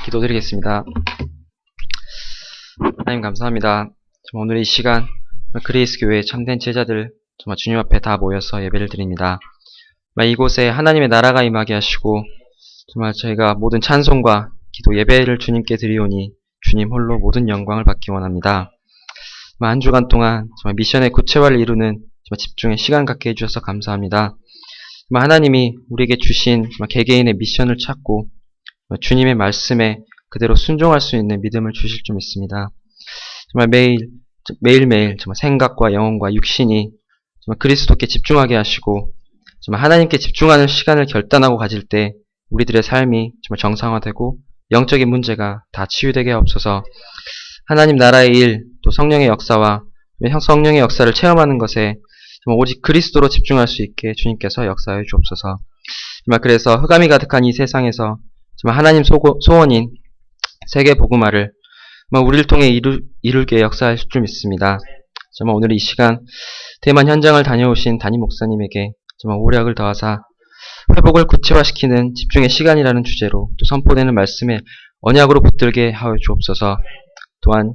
기도드리겠습니다. 하나님 감사합니다. 오늘 이 시간 그레이스 교회의 참된 제자들 정말 주님 앞에 다 모여서 예배를 드립니다. 이곳에 하나님의 나라가 임하게 하시고 정말 저희가 모든 찬송과 기도 예배를 주님께 드리오니 주님 홀로 모든 영광을 받기 원합니다. 한 주간 동안 정말 미션의 구체화를 이루는 정말 집중의 시간 갖게 해주셔서 감사합니다. 하나님이 우리에게 주신 개개인의 미션을 찾고 주님의 말씀에 그대로 순종할 수 있는 믿음을 주실 줄 믿습니다. 정말 매일매일 정말 생각과 영혼과 육신이 정말 그리스도께 집중하게 하시고 정말 하나님께 집중하는 시간을 결단하고 가질 때 우리들의 삶이 정말 정상화되고 영적인 문제가 다 치유되게 하옵소서. 하나님 나라의 일, 또 성령의 역사와 성령의 역사를 체험하는 것에 정말 오직 그리스도로 집중할 수 있게 주님께서 역사해 주옵소서. 정말 그래서 흑암이 가득한 이 세상에서 정말 하나님 소원인 세계 복음화를 우리를 통해 이룰게 역사하실 줄 믿습니다. 정말 오늘 이 시간 대만 현장을 다녀오신 담임 목사님에게 정말 오력을 더하사 회복을 구체화시키는 집중의 시간이라는 주제로 또 선포되는 말씀에 언약으로 붙들게 하여 주옵소서. 또한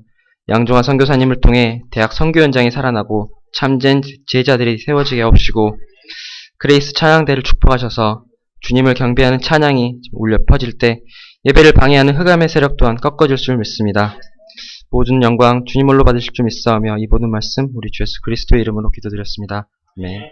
양종환 선교사님을 통해 대학 선교 현장이 살아나고 참된 제자들이 세워지게 하옵시고 그레이스 찬양대를 축복하셔서 주님을 경배하는 찬양이 울려 퍼질 때 예배를 방해하는 흑암의 세력 또한 꺾어질 줄 믿습니다. 모든 영광 주님 홀로 받으실 줄 믿사오며 이 모든 말씀 우리 주 예수 그리스도의 이름으로 기도드렸습니다. 아멘.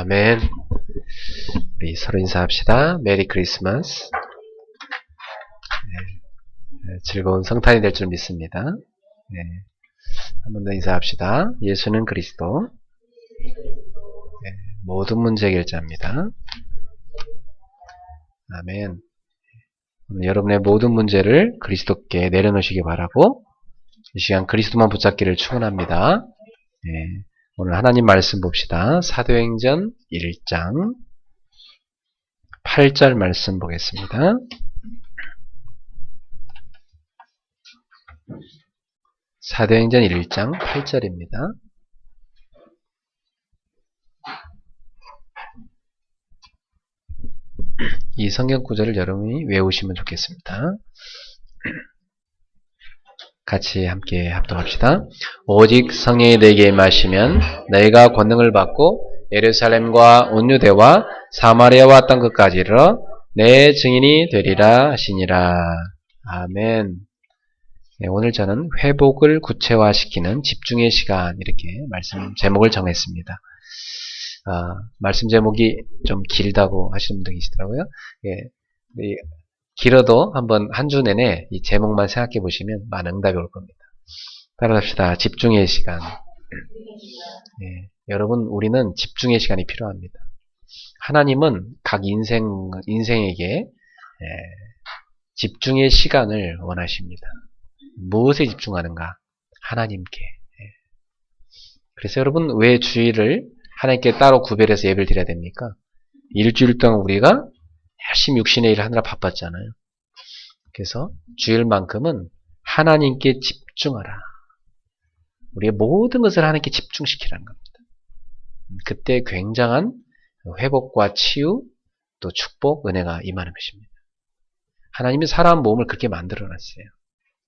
아멘. 우리 서로 인사합시다. 메리 크리스마스. 즐거운 성탄이 될 줄 믿습니다. 네. 한 번 더 인사합시다. 예수는 그리스도. 네. 모든 문제 해결자입니다. 아멘. 오늘 여러분의 모든 문제를 그리스도께 내려놓으시기 바라고 이 시간 그리스도만 붙잡기를 축원합니다. 네. 오늘 하나님 말씀 봅시다. 사도행전 1장 8절 말씀 보겠습니다. 사도행전 1장 8절입니다. 이 성경 구절을 여러분이 외우시면 좋겠습니다. 같이 함께 합독합시다. 오직 성령이 내게 임하시면 너희가 권능을 받고 예루살렘과 온 유대와 사마리아와 땅 끝까지 이르러 내 증인이 되리라 하시니라. 아멘. 네, 오늘 저는 회복을 구체화시키는 집중의 시간 이렇게 말씀 제목을 정했습니다. 말씀 제목이 좀 길다고 하시는 분들 계시더라고요. 예, 길어도 한번 한 주 내내 이 제목만 생각해 보시면 많은 응답이 올 겁니다. 따라합시다. 집중의 시간. 예, 여러분, 우리는 집중의 시간이 필요합니다. 하나님은 각 인생에게 집중의 시간을 원하십니다. 무엇에 집중하는가? 하나님께. 그래서 여러분, 왜 주일을 하나님께 따로 구별해서 예배를 드려야 됩니까? 일주일 동안 우리가 열심히 육신의 일을 하느라 바빴잖아요. 그래서 주일만큼은 하나님께 집중하라. 우리의 모든 것을 하나님께 집중시키라는 겁니다. 그때 굉장한 회복과 치유, 또 축복, 은혜가 임하는 것입니다. 하나님이 사람 몸을 그렇게 만들어놨어요.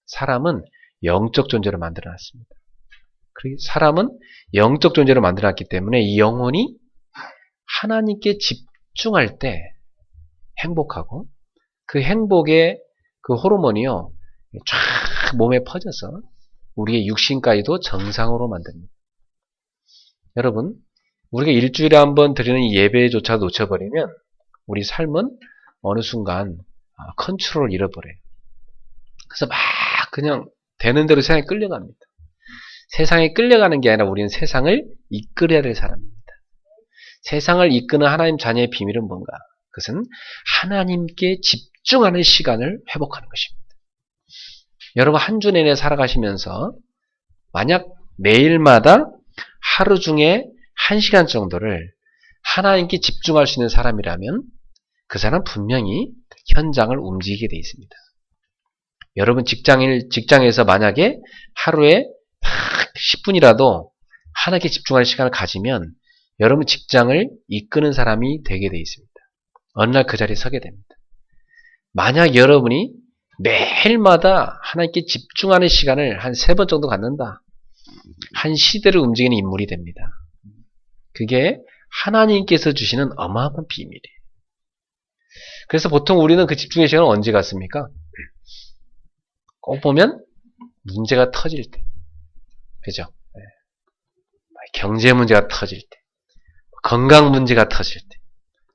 사람은 영적 존재로 만들어놨습니다. 그리고 사람은 영적 존재로 만들어놨기 때문에 이 영혼이 하나님께 집중할 때 행복하고 그 행복의 그 호르몬이요 쫙 몸에 퍼져서 우리의 육신까지도 정상으로 만듭니다. 여러분, 우리가 일주일에 한번 드리는 이 예배조차 놓쳐버리면 우리 삶은 어느 순간 컨트롤을 잃어버려요. 그래서 막 그냥 되는 대로 세상에 끌려갑니다. 세상에 끌려가는 게 아니라 우리는 세상을 이끌어야 될 사람입니다. 세상을 이끄는 하나님 자녀의 비밀은 뭔가? 그것은 하나님께 집중하는 시간을 회복하는 것입니다. 여러분 한 주 내내 살아가시면서 만약 매일마다 하루 중에 1시간 정도를 하나님께 집중할 수 있는 사람이라면 그 사람 분명히 현장을 움직이게 되어 있습니다. 여러분 직장에서 만약에 하루에 10분이라도 하나님께 집중할 시간을 가지면 여러분 직장을 이끄는 사람이 되게 되어 있습니다. 어느 날 그 자리에 서게 됩니다. 만약 여러분이 매일마다 하나님께 집중하는 시간을 한 3번 정도 갖는다. 한 시대를 움직이는 인물이 됩니다. 그게 하나님께서 주시는 어마어마한 비밀이에요. 그래서 보통 우리는 그 집중의 시간을 언제 갖습니까? 꼭 보면 문제가 터질 때. 그죠? 경제 문제가 터질 때. 건강 문제가 터질 때.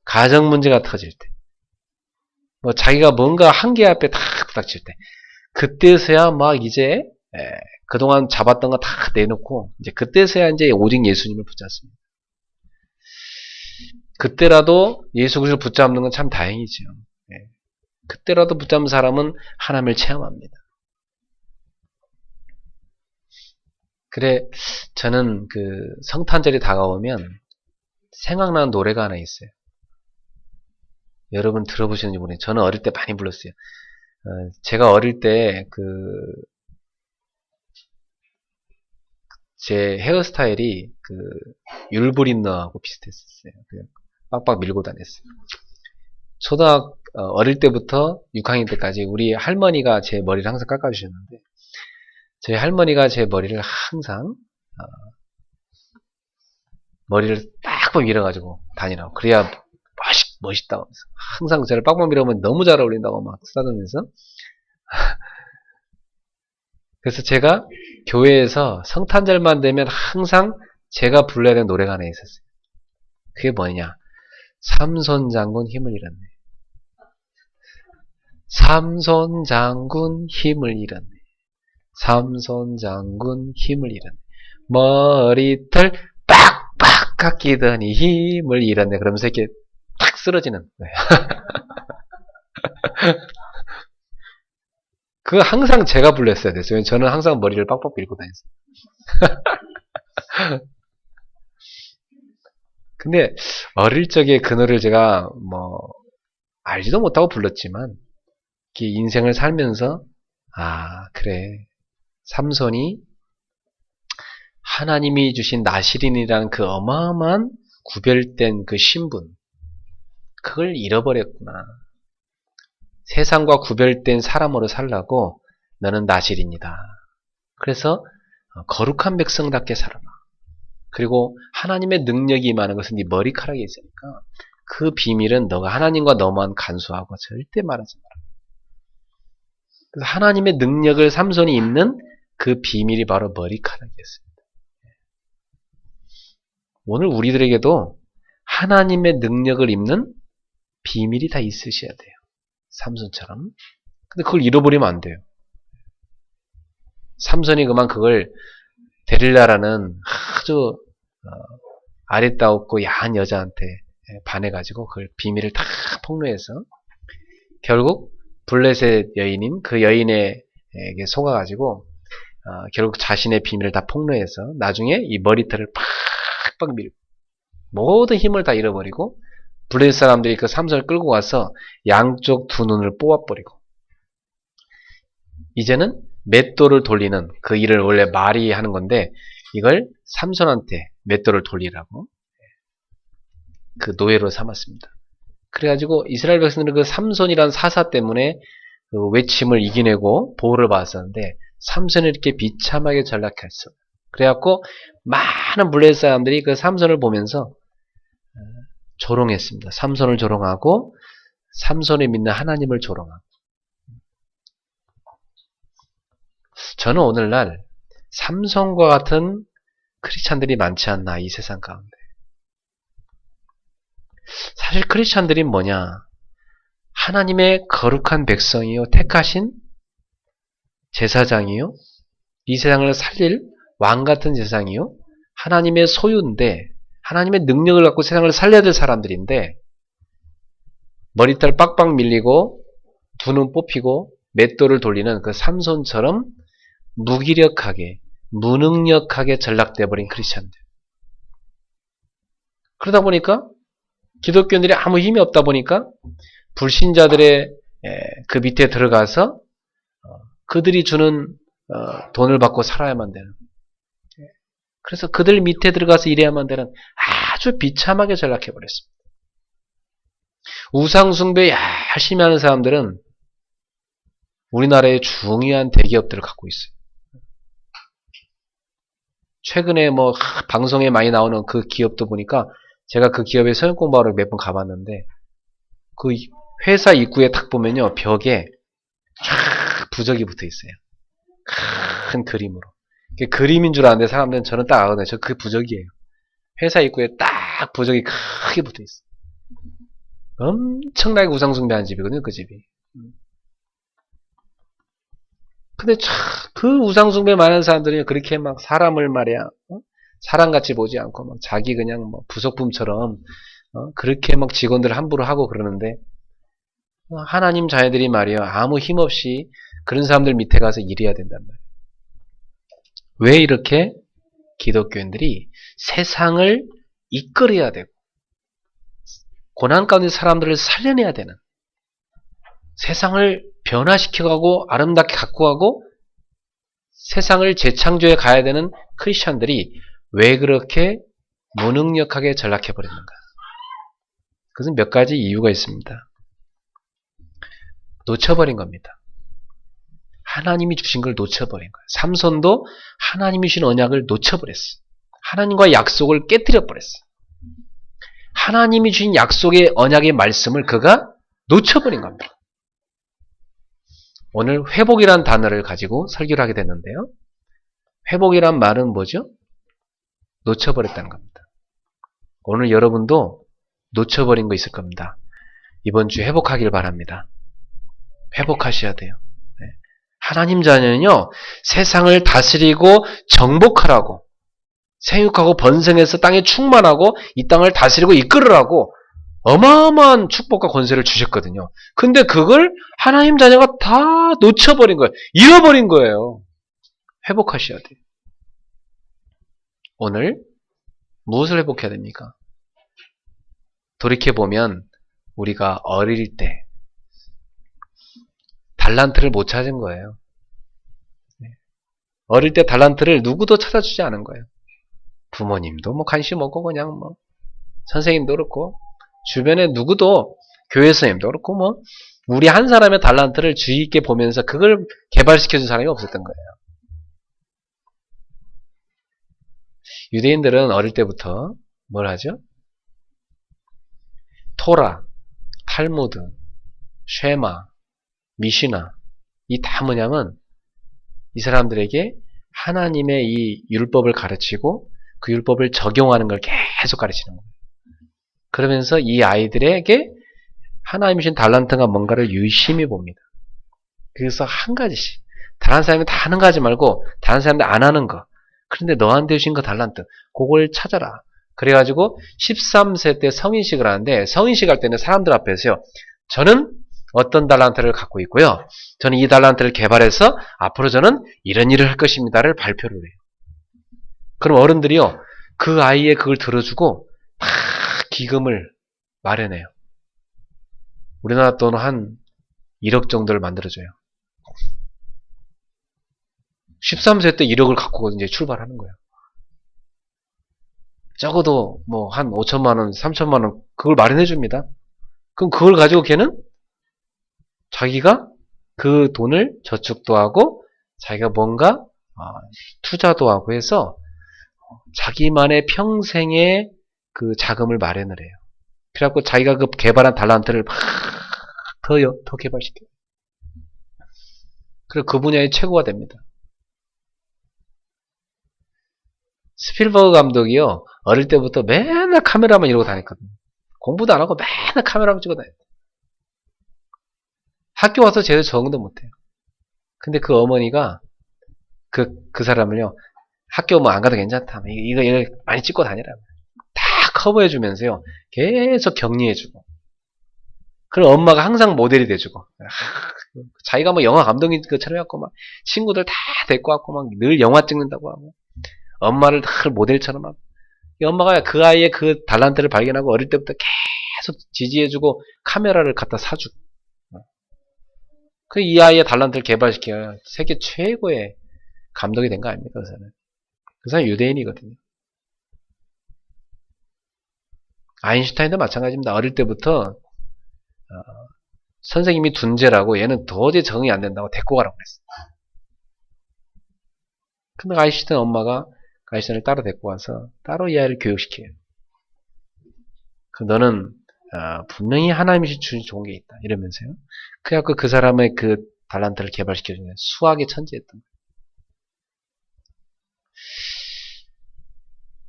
가정 문제가 터질 때. 뭐 자기가 뭔가 한계 앞에 다 부닥칠 때. 그때서야 막 이제 그동안 잡았던 거 다 내놓고 이제 그때서야 이제 오직 예수님을 붙잡습니다. 그때라도 예수 그리스도를 붙잡는 건 참 다행이죠. 그때라도 붙잡는 사람은 하나님을 체험합니다. 그래 저는 그 성탄절이 다가오면 생각나는 노래가 하나 있어요. 여러분 들어보셨는지 모르겠어요. 저는 어릴 때 많이 불렀어요. 제가 어릴 때 제 헤어스타일이 그 율브린너하고 비슷했었어요. 빡빡 밀고 다녔어요. 어릴 때부터 6학년 때까지 우리 할머니가 제 머리를 항상 깎아주셨는데 저희 할머니가 제 머리를 항상 머리를 빡빡 밀어가지고 다니라고 그래야 멋있다고 하면서 항상 저를 빡빡 밀어보면 너무 잘 어울린다고 막 쓰다듬으면서 그래서 제가 교회에서 성탄절만 되면 항상 제가 불러야 되는 노래가 하나 있었어요. 그게 뭐냐? 삼손 장군 힘을 잃었네. 삼손 장군 힘을 잃었네. 삼손 장군 힘을 잃었네. 머리털 빡빡 깎이더니 힘을 잃었네. 그러면서 이렇게 탁 쓰러지는 거예요. 그거 항상 제가 불렀어야 됐어요. 저는 항상 머리를 빡빡 밀고 다녔어요. 근데 어릴 적에 그 노래를 제가 알지도 못하고 불렀지만 인생을 살면서 그래, 삼손이 하나님이 주신 나시린이라는 그 어마어마한 구별된 그 신분, 그걸 잃어버렸구나. 세상과 구별된 사람으로 살라고 너는 나시린이다. 그래서 거룩한 백성답게 살아라. 그리고 하나님의 능력이 임하는 것은 네 머리카락에 있으니까 그 비밀은 너가 하나님과 너만 간수하고 절대 말하지 마라. 그래서 하나님의 능력을 삼손이 입는 그 비밀이 바로 머리카락이었습니다. 오늘 우리들에게도 하나님의 능력을 입는 비밀이 다 있으셔야 돼요. 삼손처럼. 근데 그걸 잃어버리면 안 돼요. 삼손이 그만 그걸 데릴라라는 아주 아리따웠고 야한 여자한테 반해가지고 그걸 비밀을 다 폭로해서 결국 블레셋 여인인 그 여인에게 속아가지고 결국 자신의 비밀을 다 폭로해서 나중에 이 머리털을 팍팍 밀고 모든 힘을 다 잃어버리고 블레셋 사람들이 그 삼손을 끌고 와서 양쪽 두 눈을 뽑아버리고 이제는 맷돌을 돌리는 그 일을 원래 말이 하는 건데 이걸 삼손한테 맷돌을 돌리라고 그 노예로 삼았습니다. 그래가지고 이스라엘 백성들은 그 삼손이라는 사사 때문에 그 외침을 이겨내고 보호를 받았었는데 삼손이 이렇게 비참하게 전락했어. 그래갖고 많은 블레셋 사람들이 그 삼손을 보면서 조롱했습니다. 삼손을 조롱하고 삼손이 믿는 하나님을 조롱하고. 저는 오늘날 삼손과 같은 크리스찬들이 많지 않나 이 세상 가운데. 사실 크리스찬들이 뭐냐? 하나님의 거룩한 백성이요 택하신 제사장이요 이 세상을 살릴 왕같은 제사장이요 하나님의 소유인데 하나님의 능력을 갖고 세상을 살려야 될 사람들인데 머리털 빡빡 밀리고 두 눈 뽑히고 맷돌을 돌리는 그 삼손처럼 무기력하게 무능력하게 전락돼 버린 크리스찬들. 그러다 보니까 기독교인들이 아무 힘이 없다 보니까 불신자들의 그 밑에 들어가서 그들이 주는 돈을 받고 살아야만 되는. 그래서 그들 밑에 들어가서 일해야만 되는 아주 비참하게 전락해버렸습니다. 우상숭배 열심히 하는 사람들은 우리나라의 중요한 대기업들을 갖고 있어요. 최근에 방송에 많이 나오는 그 기업도 보니까 제가 그 기업에 서영 공부하러 몇 번 가봤는데 그 회사 입구에 딱 보면요 벽에 쫙 부적이 붙어 있어요. 큰 그림으로. 그림인 줄 아는데 사람들은 저는 딱 알거든요. 저 그 부적이에요. 회사 입구에 딱 부적이 크게 붙어 있어요. 엄청나게 우상숭배하는 집이거든요, 그 집이. 근데 그 우상숭배 많은 사람들이 그렇게 막 사람을 말이야, 사람같이 보지 않고 막 자기 그냥 부속품처럼 그렇게 막 직원들 함부로 하고 그러는데 하나님 자녀들이 말이야 아무 힘 없이 그런 사람들 밑에 가서 일해야 된단 말이에요. 왜 이렇게 기독교인들이 세상을 이끌어야 되고 고난 가운데 사람들을 살려내야 되는 세상을 변화시켜가고 아름답게 갖고 가고 세상을 재창조해 가야 되는 크리스찬들이 왜 그렇게 무능력하게 전락해버렸는가? 그것은 몇 가지 이유가 있습니다. 놓쳐버린 겁니다. 하나님이 주신 걸 놓쳐버린 거예요. 삼손도 하나님이 주신 언약을 놓쳐버렸어요. 하나님과의 약속을 깨뜨려버렸어요. 하나님이 주신 약속의 언약의 말씀을 그가 놓쳐버린 겁니다. 오늘 회복이란 단어를 가지고 설교를 하게 됐는데요. 회복이란 말은 뭐죠? 놓쳐버렸다는 겁니다. 오늘 여러분도 놓쳐버린 거 있을 겁니다. 이번 주에 회복하길 바랍니다. 회복하셔야 돼요. 네. 하나님 자녀는요, 세상을 다스리고 정복하라고, 생육하고 번성해서 땅에 충만하고 이 땅을 다스리고 이끌으라고 어마어마한 축복과 권세를 주셨거든요. 근데 그걸 하나님 자녀가 다 놓쳐버린 거예요. 잃어버린 거예요. 회복하셔야 돼요. 오늘 무엇을 회복해야 됩니까? 돌이켜보면 우리가 어릴 때 달란트를 못 찾은 거예요. 어릴 때 달란트를 누구도 찾아주지 않은 거예요. 부모님도 뭐 관심 없고 그냥 뭐 선생님도 그렇고 주변에 누구도 교회 선생님도 그렇고 뭐 우리 한 사람의 달란트를 주의 있게 보면서 그걸 개발시켜준 사람이 없었던 거예요. 유대인들은 어릴 때부터 뭘 하죠? 토라, 탈무드, 쉐마, 미시나 이 다 뭐냐면 이 사람들에게 하나님의 이 율법을 가르치고 그 율법을 적용하는 걸 계속 가르치는 거예요. 그러면서 이 아이들에게 하나님이 주신 달란트가 뭔가를 유심히 봅니다. 그래서 한 가지씩 다른 사람이 다 하는 거 하지 말고 다른 사람들 안 하는 거 그런데 너한테 주신 그 달란트 그걸 찾아라. 그래가지고 13세 때 성인식을 하는데 성인식 할 때는 사람들 앞에서요. 저는 어떤 달란트를 갖고 있고요. 저는 이 달란트를 개발해서 앞으로 저는 이런 일을 할 것입니다를 발표를 해요. 그럼 어른들이요. 그 아이의 그걸 들어주고 막 기금을 마련해요. 우리나라 돈 한 1억 정도를 만들어줘요. 13세 때 1억을 갖고 이제 출발하는 거예요. 적어도 뭐 한 5천만 원, 3천만 원 그걸 마련해 줍니다. 그럼 그걸 가지고 걔는 자기가 그 돈을 저축도 하고 자기가 뭔가 투자도 하고 해서 자기만의 평생의 그 자금을 마련을 해요. 그래갖고 자기가 그 개발한 달란트를 막 더 개발시켜요. 그래서 그 분야의 최고가 됩니다. 스필버그 감독이요. 어릴 때부터 맨날 카메라만 이러고 다녔거든요. 공부도 안 하고 맨날 카메라만 찍어 다녔어요. 학교 와서 제대로 적응도 못해요. 근데 그 어머니가 그 사람을요. 학교 뭐 안 가도 괜찮다. 이거 많이 찍고 다니라. 다 커버해주면서요. 계속 격리해주고. 그럼 엄마가 항상 모델이 돼주고. 자기가 뭐 영화 감독인 것처럼 해갖고 막 친구들 다 데리고 왔고 막 늘 영화 찍는다고 하고. 엄마를 늘 모델처럼 하고. 이 엄마가 그 아이의 그 달란트를 발견하고 어릴 때부터 계속 지지해주고 카메라를 갖다 사주고. 그 이 아이의 달란트를 개발시켜야 세계 최고의 감독이 된 거 아닙니까? 그 사람은 유대인이거든요. 아인슈타인도 마찬가지입니다. 어릴 때부터 선생님이 둔재라고 얘는 도저히 적응이 안 된다고 데리고 가라고 그랬어요. 근데 아인슈타인 엄마가 아인슈타인을 따로 데리고 와서 따로 이 아이를 교육시켜요. 너는 분명히 하나님이 주신 좋은 게 있다. 이러면서요. 그래갖고 그 사람의 그 달란트를 개발시켜주는 수학의 천재였던 거예요.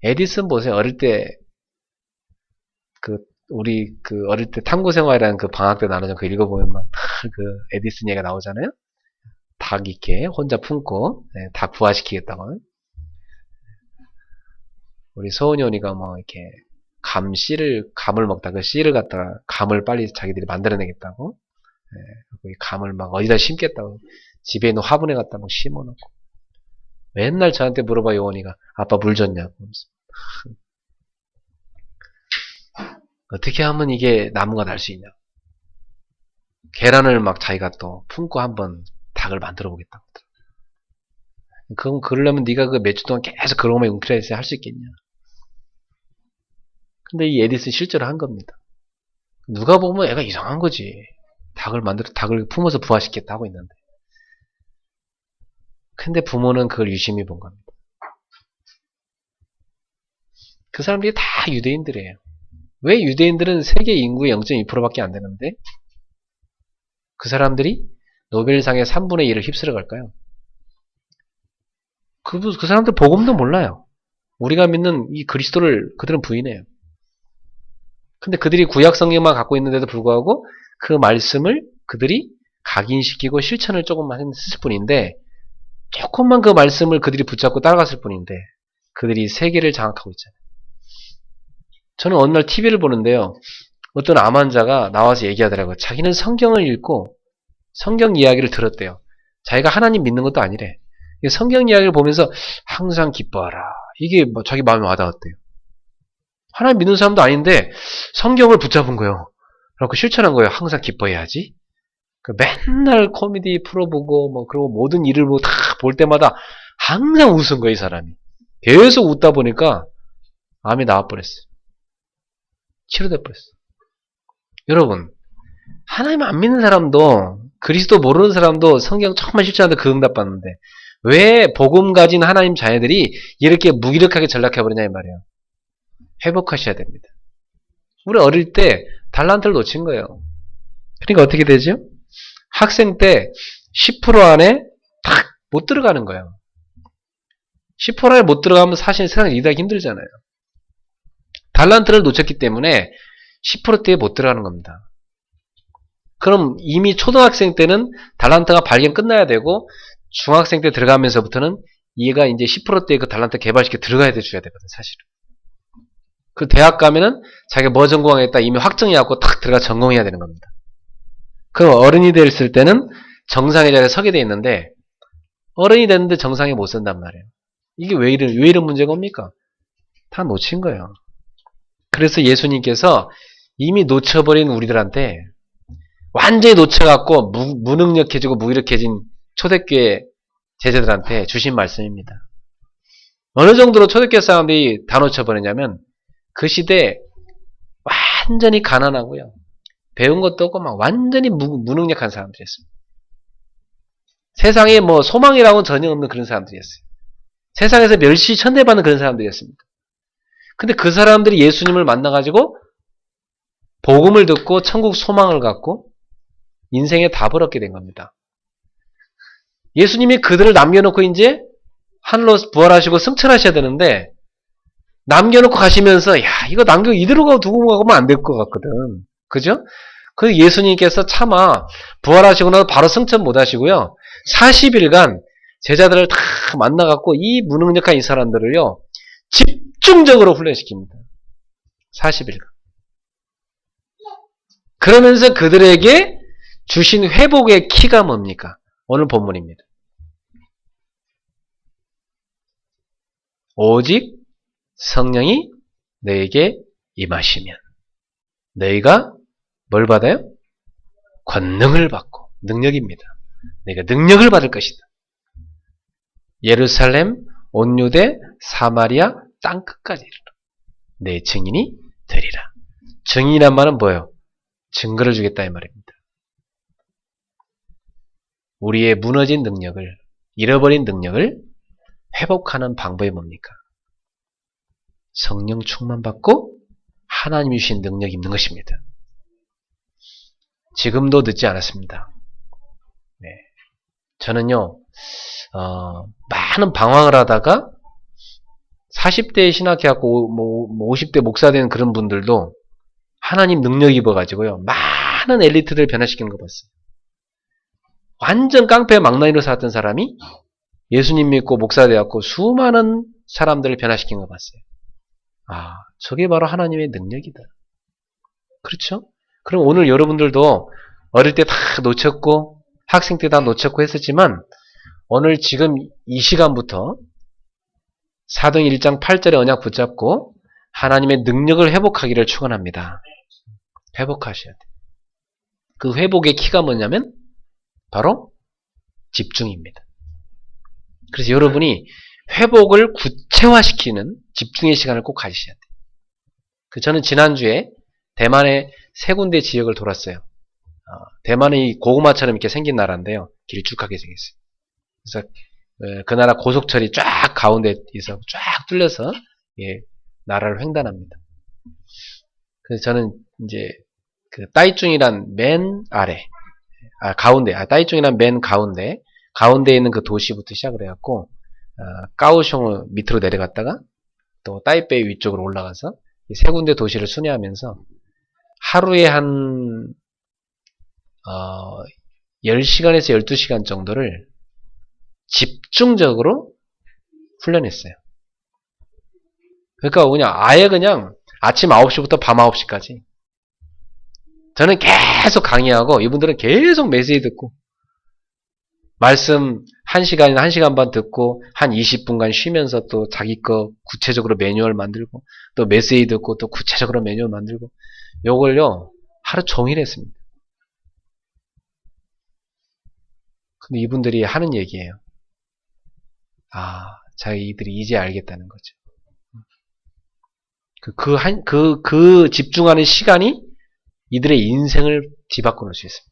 에디슨 보세요. 어릴 때 우리 어릴 때 탐구생활이라는 그 방학 때 나누는 그 읽어보면 막 그 에디슨 얘기가 나오잖아요. 닭 이렇게 혼자 품고 닭 부화시키겠다고. 우리 소은이가 뭐 이렇게 감을 먹다 그 씨를 갖다가 감을 빨리 자기들이 만들어내겠다고. 이 감을 막 어디다 심겠다고. 집에 있는 화분에 갖다 막 심어놓고. 맨날 저한테 물어봐 요원이가 아빠 물 줬냐고. 어떻게 하면 이게 나무가 날 수 있냐. 계란을 막 자기가 또 품고 한번 닭을 만들어 보겠다고. 그럼 그러려면 네가 그 몇 주 동안 계속 그런 것만 웅크려서 할 수 있겠냐. 근데 이 에디슨 실제로 한 겁니다. 누가 보면 애가 이상한 거지. 닭을 품어서 부화시켰다 하고 있는데. 근데 부모는 그걸 유심히 본 겁니다. 그 사람들이 다 유대인들이에요. 왜 유대인들은 세계 인구의 0.2%밖에 안 되는데 그 사람들이 노벨상의 3분의 1을 휩쓸어 갈까요? 그 사람들 복음도 몰라요. 우리가 믿는 이 그리스도를 그들은 부인해요. 근데 그들이 구약 성경만 갖고 있는데도 불구하고 그 말씀을 그들이 각인시키고 실천을 조금만 했을 뿐인데, 조금만 그 말씀을 그들이 붙잡고 따라갔을 뿐인데, 그들이 세계를 장악하고 있잖아요. 저는 어느 날 TV를 보는데요. 어떤 암 환자가 나와서 얘기하더라고요. 자기는 성경을 읽고 성경 이야기를 들었대요. 자기가 하나님 믿는 것도 아니래. 성경 이야기를 보면서 항상 기뻐하라. 이게 뭐 자기 마음에 와닿았대요. 하나님 믿는 사람도 아닌데 성경을 붙잡은 거예요. 그래서 실천한 거예요. 항상 기뻐해야지. 맨날 코미디 프로 보고 뭐 그리고 모든 일을 다 볼 때마다 항상 웃은 거예요. 이 사람이. 계속 웃다 보니까 암이 나와버렸어요. 치료돼 버렸어요. 여러분, 하나님 안 믿는 사람도 그리스도 모르는 사람도 성경 조금만 실천하는데 그 응답 받는데 왜 복음 가진 하나님 자녀들이 이렇게 무기력하게 전락해버리냐 이 말이에요. 회복하셔야 됩니다. 우리 어릴 때 달란트를 놓친 거예요. 그러니까 어떻게 되죠? 학생 때 10% 안에 딱 못 들어가는 거예요. 10% 안에 못 들어가면 사실 세상에 일하기 힘들잖아요. 달란트를 놓쳤기 때문에 10%대에 못 들어가는 겁니다. 그럼 이미 초등학생 때는 달란트가 발견 끝나야 되고 중학생 때 들어가면서부터는 얘가 이제 10%대의 그 달란트 개발시켜 들어가야 돼줘야 되거든, 사실은. 그 대학 가면은 자기가 뭐 전공하겠다 이미 확정해갖고 탁 들어가 전공해야 되는 겁니다. 그럼 어른이 됐을 때는 정상의 자리에 서게 돼 있는데 어른이 됐는데 정상에 못 선단 말이에요. 이게 왜 이런 문제가 옵니까? 다 놓친 거예요. 그래서 예수님께서 이미 놓쳐버린 우리들한테 완전히 놓쳐갖고 무능력해지고 무기력해진 초대교회 제자들한테 주신 말씀입니다. 어느 정도로 초대교회 사람들이 다 놓쳐버리냐면 그 시대에 완전히 가난하고요. 배운 것도 없고 막 완전히 무능력한 사람들이었습니다. 세상에 뭐 소망이라고는 전혀 없는 그런 사람들이었어요. 세상에서 멸시 천대받는 그런 사람들이었습니다. 근데 그 사람들이 예수님을 만나가지고 복음을 듣고 천국 소망을 갖고 인생에 답을 얻게 된 겁니다. 예수님이 그들을 남겨놓고 이제 하늘로 부활하시고 승천하셔야 되는데 남겨놓고 가시면서 야 이거 이대로 두고 가면 안 될 것 같거든. 그죠? 그 예수님께서 차마 부활하시고 나서 바로 승천 못 하시고요. 40일간 제자들을 다 만나갖고 이 무능력한 이 사람들을요. 집중적으로 훈련시킵니다. 40일간. 그러면서 그들에게 주신 회복의 키가 뭡니까? 오늘 본문입니다. 오직 성령이 너에게 임하시면 너희가 뭘 받아요? 권능을 받고 능력입니다. 너희가 능력을 받을 것이다. 예루살렘, 온 유대, 사마리아, 땅끝까지 이르러 내 증인이 되리라. 증인이란 말은 뭐예요? 증거를 주겠다 이 말입니다. 우리의 무너진 능력을, 잃어버린 능력을 회복하는 방법이 뭡니까? 성령 충만받고 하나님이 주신 능력이 있는 것입니다. 지금도 늦지 않았습니다. 네. 저는요, 많은 방황을 하다가 40대에 신학해갖고 50대 목사 된 그런 분들도 하나님 능력 입어가지고요, 많은 엘리트들 변화시키는 거 봤어요. 완전 깡패 망나니로 살았던 사람이 예수님 믿고 목사 되었고 수많은 사람들을 변화시킨 거 봤어요. 아, 저게 바로 하나님의 능력이다. 그렇죠? 그럼 오늘 여러분들도 어릴 때 다 놓쳤고 학생 때 다 놓쳤고 했었지만 오늘 지금 이 시간부터 사도행 1장 8절의 언약 붙잡고 하나님의 능력을 회복하기를 축원합니다. 회복하셔야 돼요. 그 회복의 키가 뭐냐면 바로 집중입니다. 그래서 여러분이 회복을 구체화시키는 집중의 시간을 꼭 가지셔야 돼요. 저는 지난주에 대만의 세 군데 지역을 돌았어요. 대만이 고구마처럼 이렇게 생긴 나라인데요. 길이 쭉하게 생겼어요. 그래서 그 나라 고속철이 쫙 가운데 있어 쫙 뚫려서 나라를 횡단합니다. 그래서 저는 이제 그 따이쭝이란 맨 아래, 따이쭝이란 맨 가운데에 있는 그 도시부터 시작을 해갖고 까오숑을 밑으로 내려갔다가 또 따이베이 위쪽으로 올라가서 이 세 군데 도시를 순회하면서 하루에 한 10시간에서 12시간 정도를 집중적으로 훈련했어요. 그러니까 그냥 아예 그냥 아침 9시부터 밤 9시까지 저는 계속 강의하고 이분들은 계속 메시지 듣고 말씀 1시간이나 1시간 반 듣고 한 20분간 쉬면서 또 자기 거 구체적으로 매뉴얼 만들고 또 메시지 듣고 또 구체적으로 매뉴얼 만들고 요걸요 하루 종일 했습니다. 근데 이분들이 하는 얘기예요. 자기들이 이제 알겠다는 거죠. 그 집중하는 시간이 이들의 인생을 뒤바꿔 놓을 수 있습니다.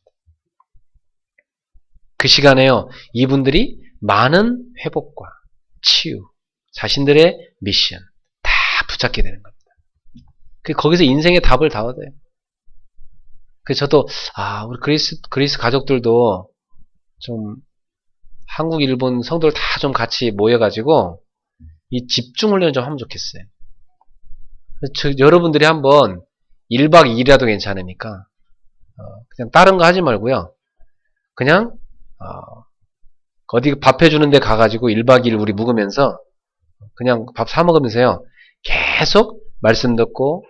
그 시간에요, 이분들이 많은 회복과 치유, 자신들의 미션 다 붙잡게 되는 겁니다. 거기서 인생의 답을 다 얻어요. 그래서 저도 우리 그리스 가족들도 좀 한국, 일본 성도들 다 좀 같이 모여가지고 이 집중 훈련 좀 하면 좋겠어요. 여러분들이 한번 1박 2일이라도 괜찮으니까 그냥 다른 거 하지 말고요. 그냥 어디 밥 해주는 데 가가지고 1박 2일 우리 묵으면서 그냥 밥 사 먹으면서요. 계속 말씀 듣고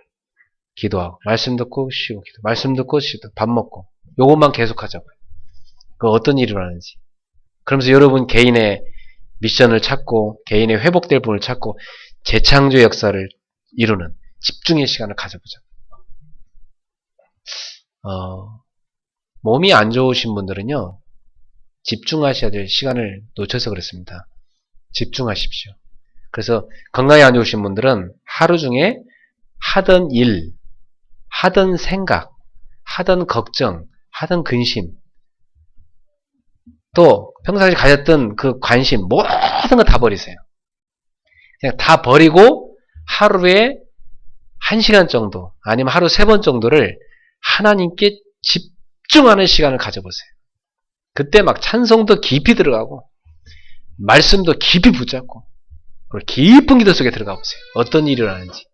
기도하고 말씀 듣고 쉬고 기도 말씀 듣고 쉬고 밥 먹고 요것만 계속 하자고요. 그 어떤 일이 일어나는지. 그러면서 여러분 개인의 미션을 찾고 개인의 회복될 분을 찾고 재창조의 역사를 이루는 집중의 시간을 가져보자. 몸이 안 좋으신 분들은요. 집중하셔야 될 시간을 놓쳐서 그렇습니다. 집중하십시오. 그래서 건강이 안 좋으신 분들은 하루 중에 하던 일, 하던 생각, 하던 걱정, 하던 근심, 또 평상시 가졌던 그 관심 모든 거 다 버리세요. 그냥 다 버리고 하루에 1시간 정도 아니면 하루 3번 정도를 하나님께 집중하는 시간을 가져보세요. 그때 막 찬송도 깊이 들어가고 말씀도 깊이 붙잡고 그리고 깊은 기도 속에 들어가 보세요. 어떤 일이 일어나는지.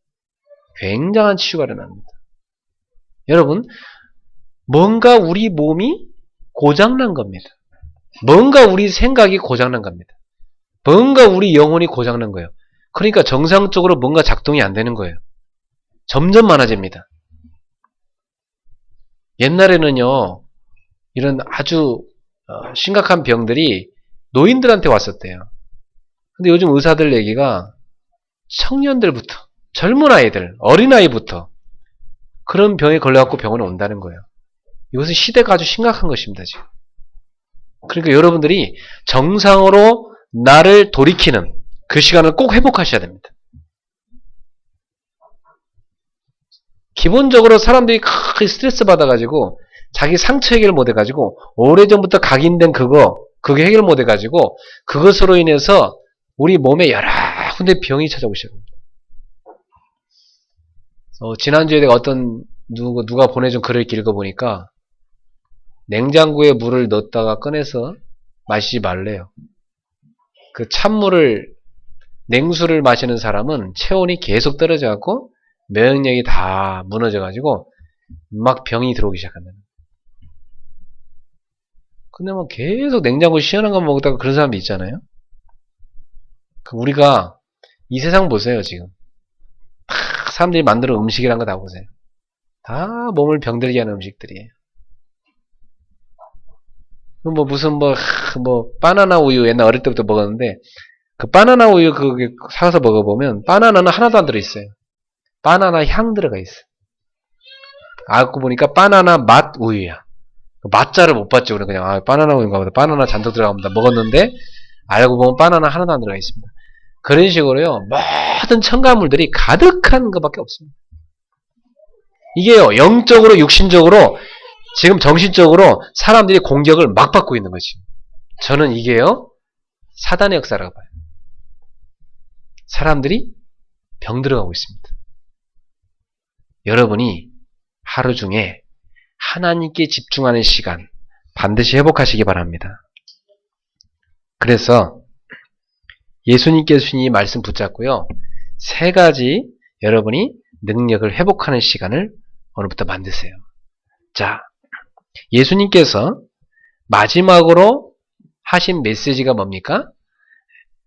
굉장한 치유가 일어납니다. 여러분, 뭔가 우리 몸이 고장난 겁니다. 뭔가 우리 생각이 고장난 겁니다. 뭔가 우리 영혼이 고장난 거예요. 그러니까 정상적으로 뭔가 작동이 안 되는 거예요. 점점 많아집니다. 옛날에는요, 이런 아주 심각한 병들이 노인들한테 왔었대요. 근데 요즘 의사들 얘기가 청년들부터, 젊은 아이들, 어린아이부터 그런 병에 걸려갖고 병원에 온다는 거예요. 이것은 시대가 아주 심각한 것입니다, 지금. 그러니까 여러분들이 정상으로 나를 돌이키는 그 시간을 꼭 회복하셔야 됩니다. 기본적으로 사람들이 크게 스트레스 받아가지고 자기 상처 해결 못 해가지고 오래전부터 각인된 그게 해결 못 해가지고 그것으로 인해서 우리 몸에 여러 군데 병이 찾아오셔야 됩니다. 지난주에 내가 누가 보내준 글을 읽어보니까 냉장고에 물을 넣었다가 꺼내서 마시지 말래요. 그 찬물을, 냉수를 마시는 사람은 체온이 계속 떨어져갖고 면역력이 다 무너져가지고 막 병이 들어오기 시작한다. 근데 뭐 계속 냉장고 시원한 거 먹다가 그런 사람도 있잖아요. 우리가 이 세상 보세요, 지금. 사람들이 만드는 음식이란 거 다 보세요. 다 몸을 병들게 하는 음식들이에요. 바나나 우유 옛날 어릴 때부터 먹었는데, 그 바나나 우유 그게 사서 먹어보면, 바나나는 하나도 안 들어있어요. 바나나 향 들어가 있어. 알고 보니까 바나나 맛 우유야. 맛자를 못 봤죠. 그냥, 바나나 우유인가 보다. 바나나 잔뜩 들어갑니다. 먹었는데, 알고 보면 바나나 하나도 안 들어가 있습니다. 그런 식으로요, 모든 첨가물들이 가득한 것밖에 없습니다. 이게요, 영적으로, 육신적으로, 지금 정신적으로 사람들이 공격을 막 받고 있는 거지. 저는 이게요, 사단의 역사라고 봐요. 사람들이 병들어가고 있습니다. 여러분이 하루 중에 하나님께 집중하는 시간 반드시 회복하시기 바랍니다. 그래서 예수님께서 주신 이 말씀 붙잡고요. 3가지 여러분이 능력을 회복하는 시간을 오늘부터 만드세요. 자, 예수님께서 마지막으로 하신 메시지가 뭡니까?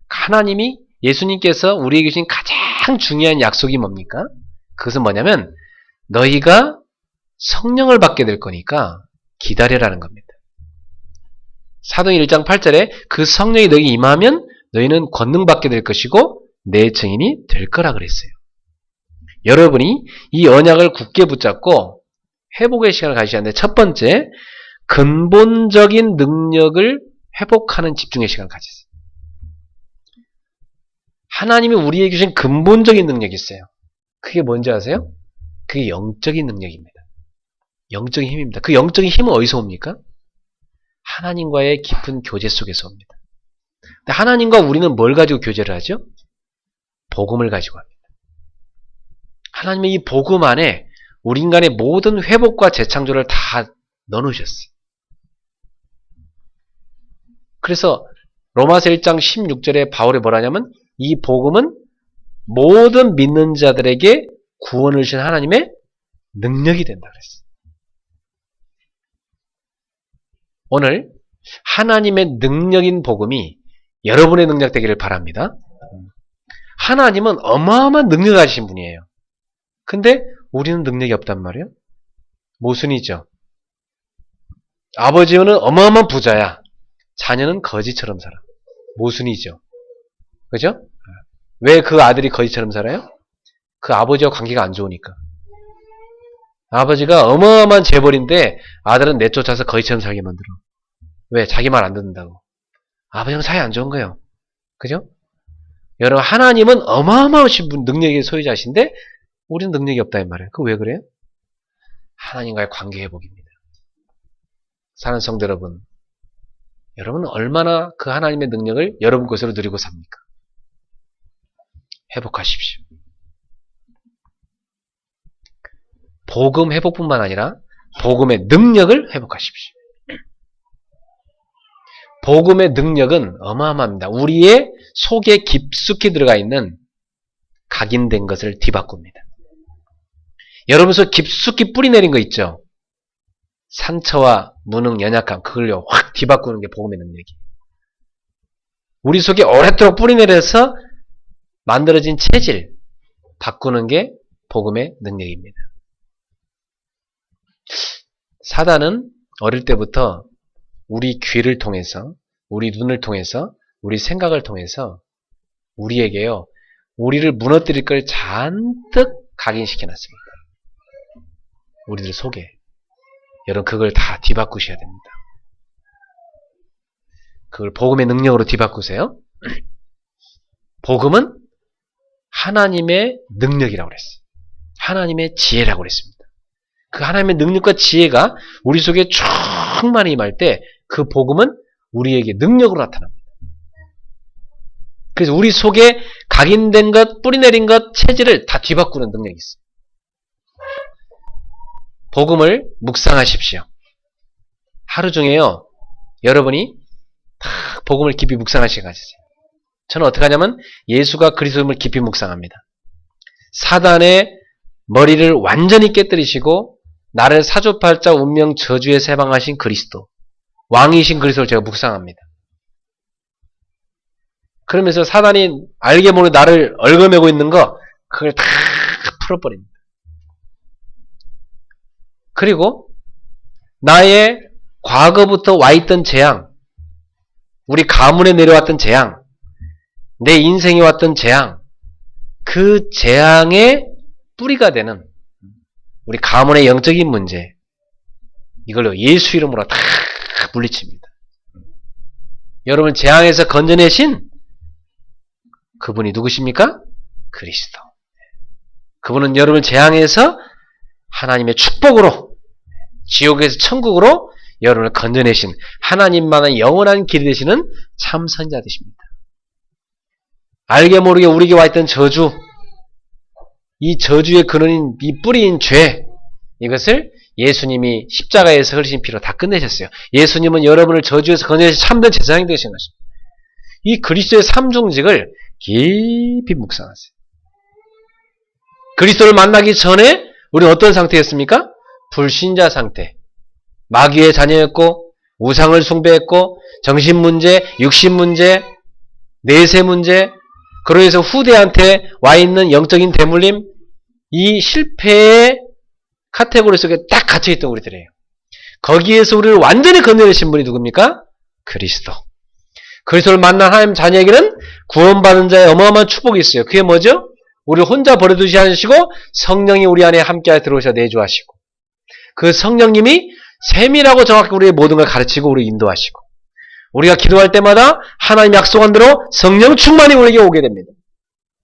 하나님이 예수님께서 우리에게 주신 가장 중요한 약속이 뭡니까? 그것은 뭐냐면 너희가 성령을 받게 될 거니까 기다려라는 겁니다. 사도행 1장 8절에 그 성령이 너희에게 임하면 너희는 권능 받게 될 것이고 내 증인이 될 거라 그랬어요. 여러분이 이 언약을 굳게 붙잡고 회복의 시간을 가지셔야 하는데 첫 번째, 근본적인 능력을 회복하는 집중의 시간을 가지세요. 하나님이 우리에게 주신 근본적인 능력이 있어요. 그게 뭔지 아세요? 그게 영적인 능력입니다. 영적인 힘입니다. 그 영적인 힘은 어디서 옵니까? 하나님과의 깊은 교제 속에서 옵니다. 근데 하나님과 우리는 뭘 가지고 교제를 하죠? 복음을 가지고 합니다. 하나님의 이 복음 안에 우리 인간의 모든 회복과 재창조를 다 넣어놓으셨어요. 그래서 로마서 1장 16절에 바울이 뭐라냐면 이 복음은 모든 믿는 자들에게 구원을 주신 하나님의 능력이 된다 그랬어요. 오늘 하나님의 능력인 복음이 여러분의 능력 되기를 바랍니다. 하나님은 어마어마한 능력을 가지신 분이에요. 근데 우리는 능력이 없단 말이에요. 모순이죠. 아버지는 어마어마한 부자야. 자녀는 거지처럼 살아. 모순이죠. 그죠? 왜 그 아들이 거지처럼 살아요? 그 아버지와 관계가 안 좋으니까. 아버지가 어마어마한 재벌인데 아들은 내쫓아서 거지처럼 살게 만들어. 왜? 자기 말 안 듣는다고. 아버지랑 사이 안 좋은 거예요. 그죠? 여러분, 하나님은 어마어마하신 능력의 소유자신데 우리는 능력이 없다 이 말이에요. 그 왜 그래요? 하나님과의 관계 회복입니다. 사랑하는 성도 여러분, 여러분은 얼마나 그 하나님의 능력을 여러분 것으로 누리고 삽니까? 회복하십시오. 복음 회복뿐만 아니라 복음의 능력을 회복하십시오. 복음의 능력은 어마어마합니다. 우리의 속에 깊숙이 들어가 있는 각인된 것을 뒤바꿉니다. 여러분 속 깊숙이 뿌리 내린 거 있죠? 상처와 무능, 연약함, 그걸요 확 뒤바꾸는 게 복음의 능력이에요. 우리 속에 오랫도록 뿌리 내려서 만들어진 체질 바꾸는 게 복음의 능력입니다. 사단은 어릴 때부터 우리 귀를 통해서, 우리 눈을 통해서, 우리 생각을 통해서 우리에게요, 우리를 무너뜨릴 걸 잔뜩 각인시켜 놨습니다. 우리들 속에. 여러분 그걸 다 뒤바꾸셔야 됩니다. 그걸 복음의 능력으로 뒤바꾸세요. 복음은 하나님의 능력이라고 그랬어요. 하나님의 지혜라고 그랬습니다. 그 하나님의 능력과 지혜가 우리 속에 충만히 임할 때 그 복음은 우리에게 능력으로 나타납니다. 그래서 우리 속에 각인된 것, 뿌리내린 것, 체질을 다 뒤바꾸는 능력이 있어요. 복음을 묵상하십시오. 하루 중에요, 여러분이 다 복음을 깊이 묵상하시게 가지세요. 저는 어떻게 하냐면 예수가 그리스도임을 깊이 묵상합니다. 사단의 머리를 완전히 깨뜨리시고 나를 사주팔자 운명 저주에서 해방하신 그리스도, 왕이신 그리스도를 제가 묵상합니다. 그러면서 사단이 알게 모르게 나를 얽어매고 있는 거 그걸 다 풀어버립니다. 그리고 나의 과거부터 와있던 재앙, 우리 가문에 내려왔던 재앙, 내 인생에 왔던 재앙, 그 재앙의 뿌리가 되는 우리 가문의 영적인 문제, 이걸로 예수 이름으로 다 물리칩니다. 여러분을 재앙에서 건져내신 그분이 누구십니까? 그리스도. 그분은 여러분을 재앙에서 하나님의 축복으로, 지옥에서 천국으로 여러분을 건져내신 하나님만의 영원한 길이 되시는 참 선지자 되십니다. 알게 모르게 우리에게 와있던 저주, 이 저주의 근원인 이 뿌리인 죄, 이것을 예수님이 십자가에서 흘리신 피로 다 끝내셨어요. 예수님은 여러분을 저주에서 건져내신 참된 제사장이 되신 것입니다. 이 그리스도의 삼중직을 깊이 묵상하세요. 그리스도를 만나기 전에 우리는 어떤 상태였습니까? 불신자 상태. 마귀의 자녀였고 우상을 숭배했고 정신문제, 육신문제, 내세문제, 그로 인해서 후대한테 와 있는 영적인 대물림, 이 실패의 카테고리 속에 딱 갇혀있던 우리들이에요. 거기에서 우리를 완전히 건져내신 분이 누굽니까? 그리스도. 그리스도를 만난 하나님 자녀에게는 구원받은 자의 어마어마한 축복이 있어요. 그게 뭐죠? 우리를 혼자 버려두지 않으시고 성령이 우리 안에 함께 들어오셔 내주하시고, 그 성령님이 세밀하고 정확히 우리의 모든 걸 가르치고 우리 인도하시고, 우리가 기도할 때마다 하나님 약속한 대로 성령 충만이 우리에게 오게 됩니다.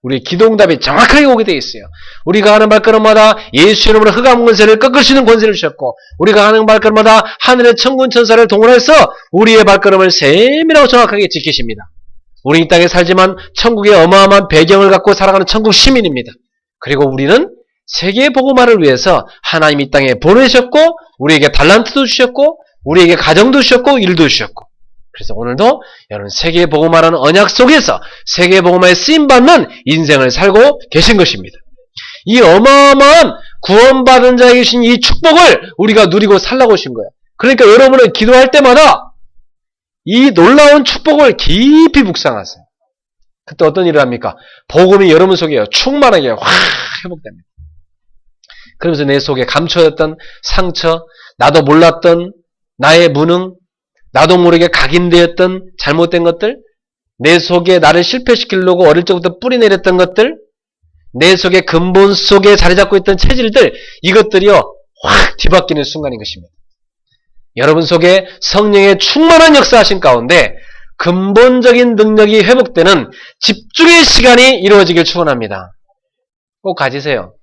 우리의 기도응답이 정확하게 오게 되어 있어요. 우리가 하는 발걸음마다 예수 이름으로 흑암 권세를 꺾을 수 있는 권세를 주셨고, 우리가 하는 발걸음마다 하늘의 천군 천사를 동원해서 우리의 발걸음을 세밀하고 정확하게 지키십니다. 우리 이 땅에 살지만 천국의 어마어마한 배경을 갖고 살아가는 천국 시민입니다. 그리고 우리는 세계 복음화를 위해서 하나님 이 땅에 보내셨고, 우리에게 달란트도 주셨고, 우리에게 가정도 주셨고, 일도 주셨고, 그래서 오늘도 여러분 세계 복음화라는 언약 속에서 세계 복음화에 쓰임받는 인생을 살고 계신 것입니다. 이 어마어마한 구원받은 자에게 주신 이 축복을 우리가 누리고 살라고 하신 거예요. 그러니까 여러분은 기도할 때마다 이 놀라운 축복을 깊이 묵상하세요. 그때 어떤 일을 합니까? 복음이 여러분 속에 충만하게 확 회복됩니다. 그러면서 내 속에 감춰졌던 상처, 나도 몰랐던 나의 무능, 나도 모르게 각인되었던 잘못된 것들, 내 속에 나를 실패시키려고 어릴 적부터 뿌리내렸던 것들, 내 속에 근본 속에 자리 잡고 있던 체질들, 이것들이요 확 뒤바뀌는 순간인 것입니다. 여러분 속에 성령의 충만한 역사하신 가운데 근본적인 능력이 회복되는 집중의 시간이 이루어지길 축원합니다. 꼭 가지세요.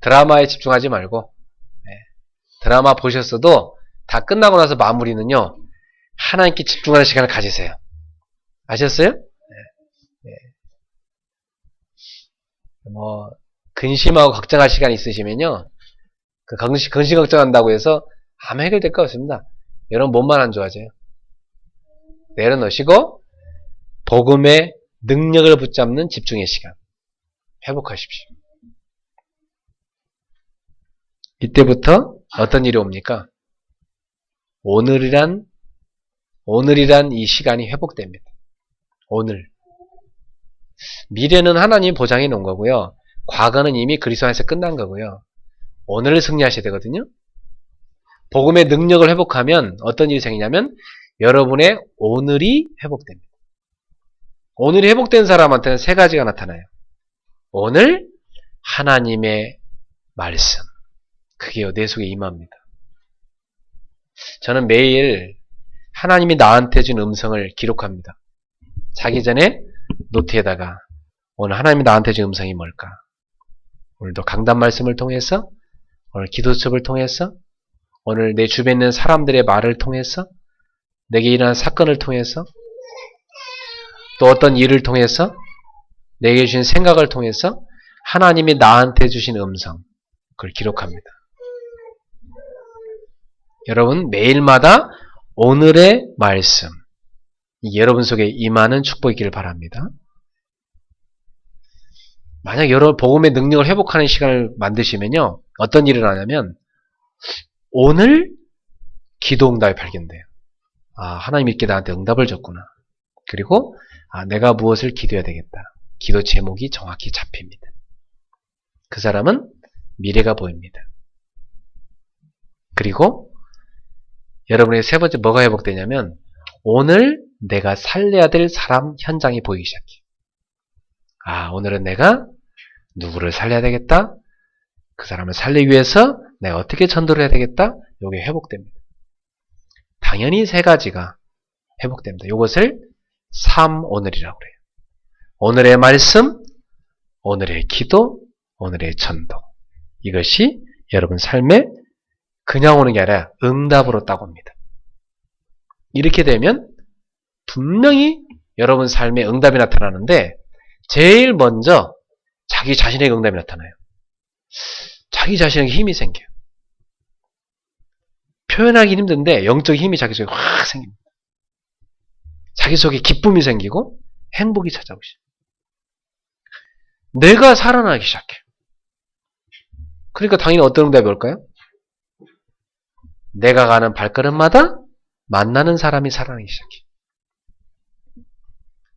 드라마에 집중하지 말고, 드라마 보셨어도 다 끝나고 나서 마무리는요, 하나님께 집중하는 시간을 가지세요. 아셨어요? 근심하고 걱정할 시간이 있으시면요, 그 근심 걱정한다고 해서 아무 해결될 거 없습니다. 여러분 몸만 안 좋아져요. 내려놓으시고 복음의 능력을 붙잡는 집중의 시간 회복하십시오. 이때부터 어떤 일이 옵니까? 오늘이란 이 시간이 회복됩니다. 오늘. 미래는 하나님이 보장해 놓은 거고요. 과거는 이미 그리스도 안에서 끝난 거고요. 오늘을 승리하셔야 되거든요. 복음의 능력을 회복하면 어떤 일이 생기냐면 여러분의 오늘이 회복됩니다. 오늘이 회복된 사람한테는 세 가지가 나타나요. 오늘 하나님의 말씀. 그게요, 내 속에 임합니다. 저는 매일 하나님이 나한테 준 음성을 기록합니다. 자기 전에 노트에다가 오늘 하나님이 나한테 준 음성이 뭘까? 오늘도 강단 말씀을 통해서, 오늘 기도첩을 통해서, 오늘 내 주변에 있는 사람들의 말을 통해서, 내게 일어난 사건을 통해서, 또 어떤 일을 통해서, 내게 주신 생각을 통해서 하나님이 나한테 주신 음성, 그걸 기록합니다. 여러분 매일마다 오늘의 말씀, 여러분 속에 임하는 축복이기를 바랍니다. 만약 여러분 복음의 능력을 회복하는 시간을 만드시면요, 어떤 일을 하냐면 오늘 기도응답이 발견돼요. 하나님 이렇게 나한테 응답을 줬구나. 그리고 내가 무엇을 기도해야 되겠다. 기도 제목이 정확히 잡힙니다. 그 사람은 미래가 보입니다. 그리고 여러분의 세 번째 뭐가 회복되냐면 오늘 내가 살려야 될 사람 현장이 보이기 시작해요. 오늘은 내가 누구를 살려야 되겠다. 그 사람을 살리기 위해서 내가 어떻게 전도를 해야 되겠다. 이게 회복됩니다. 당연히 세 가지가 회복됩니다. 이것을 3오늘이라고 그래요. 오늘의 말씀, 오늘의 기도, 오늘의 전도. 이것이 여러분 삶에 그냥 오는 게 아니라 응답으로 딱 옵니다. 이렇게 되면 분명히 여러분 삶에 응답이 나타나는데 제일 먼저 자기 자신에게 응답이 나타나요. 자기 자신에게 힘이 생겨요. 표현하기 힘든데 영적인 힘이 자기 속에 확 생깁니다. 자기 속에 기쁨이 생기고 행복이 찾아오시죠. 내가 살아나기 시작해요. 그러니까 당연히 어떤 응답이 올까요? 내가 가는 발걸음마다 만나는 사람이 사랑하기 시작해.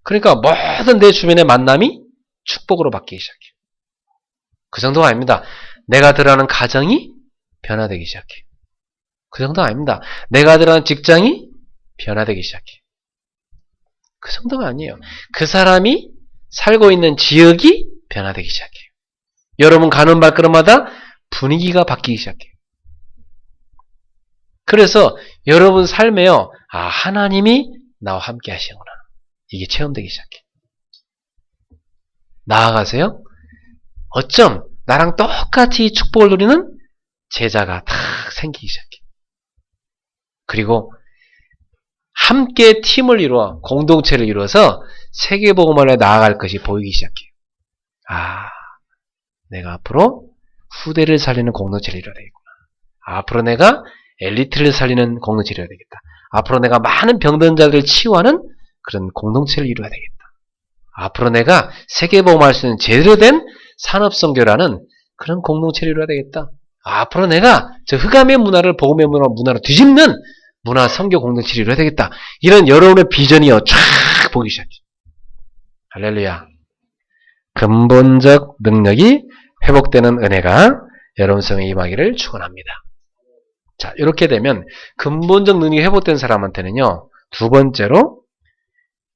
그러니까 모든 내 주변의 만남이 축복으로 바뀌기 시작해. 그 정도가 아닙니다. 내가 들어가는 가정이 변화되기 시작해. 그 정도가 아닙니다. 내가 들어가는 직장이 변화되기 시작해. 그 정도가 아니에요. 그 사람이 살고 있는 지역이 변화되기 시작해요. 여러분 가는 발걸음마다 분위기가 바뀌기 시작해요. 그래서 여러분 삶에요. 아, 하나님이 나와 함께 하시는구나. 이게 체험되기 시작해. 나아가세요. 어쩜 나랑 똑같이 축복을 누리는 제자가 탁 생기기 시작해. 그리고 함께 팀을 이루어 공동체를 이루어서 세계복음화에 나아갈 것이 보이기 시작해요. 아, 내가 앞으로 후대를 살리는 공동체를 이루어야 되겠구나. 앞으로 내가 엘리트를 살리는 공동체를 이루어야 되겠다. 앞으로 내가 많은 병든 자들을 치유하는 그런 공동체를 이루어야 되겠다. 앞으로 내가 세계복음화할 수 있는 제대로 된 산업선교라는 그런 공동체를 이루어야 되겠다. 앞으로 내가 저 흑암의 문화를 복음의 문화로 뒤집는 문화 선교 공동체를 이루어야 되겠다. 이런 여러분의 비전이요 쫙 보기 시작해요. 할렐루야. 근본적 능력이 회복되는 은혜가 여러분 성에 임하기를 축원합니다. 자, 이렇게 되면 근본적 능력이 회복된 사람한테는요. 두 번째로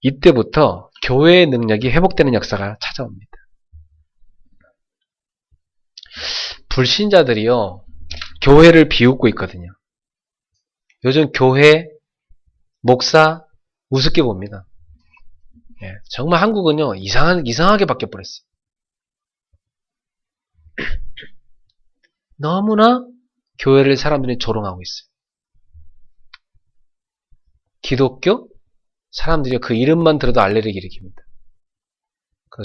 이때부터 교회의 능력이 회복되는 역사가 찾아옵니다. 불신자들이요. 교회를 비웃고 있거든요. 요즘 교회, 목사 우습게 봅니다. 예, 정말 한국은요. 이상하게 바뀌어버렸어요. 너무나 교회를 사람들이 조롱하고 있어요. 기독교? 사람들이 그 이름만 들어도 알레르기 일으킵니다.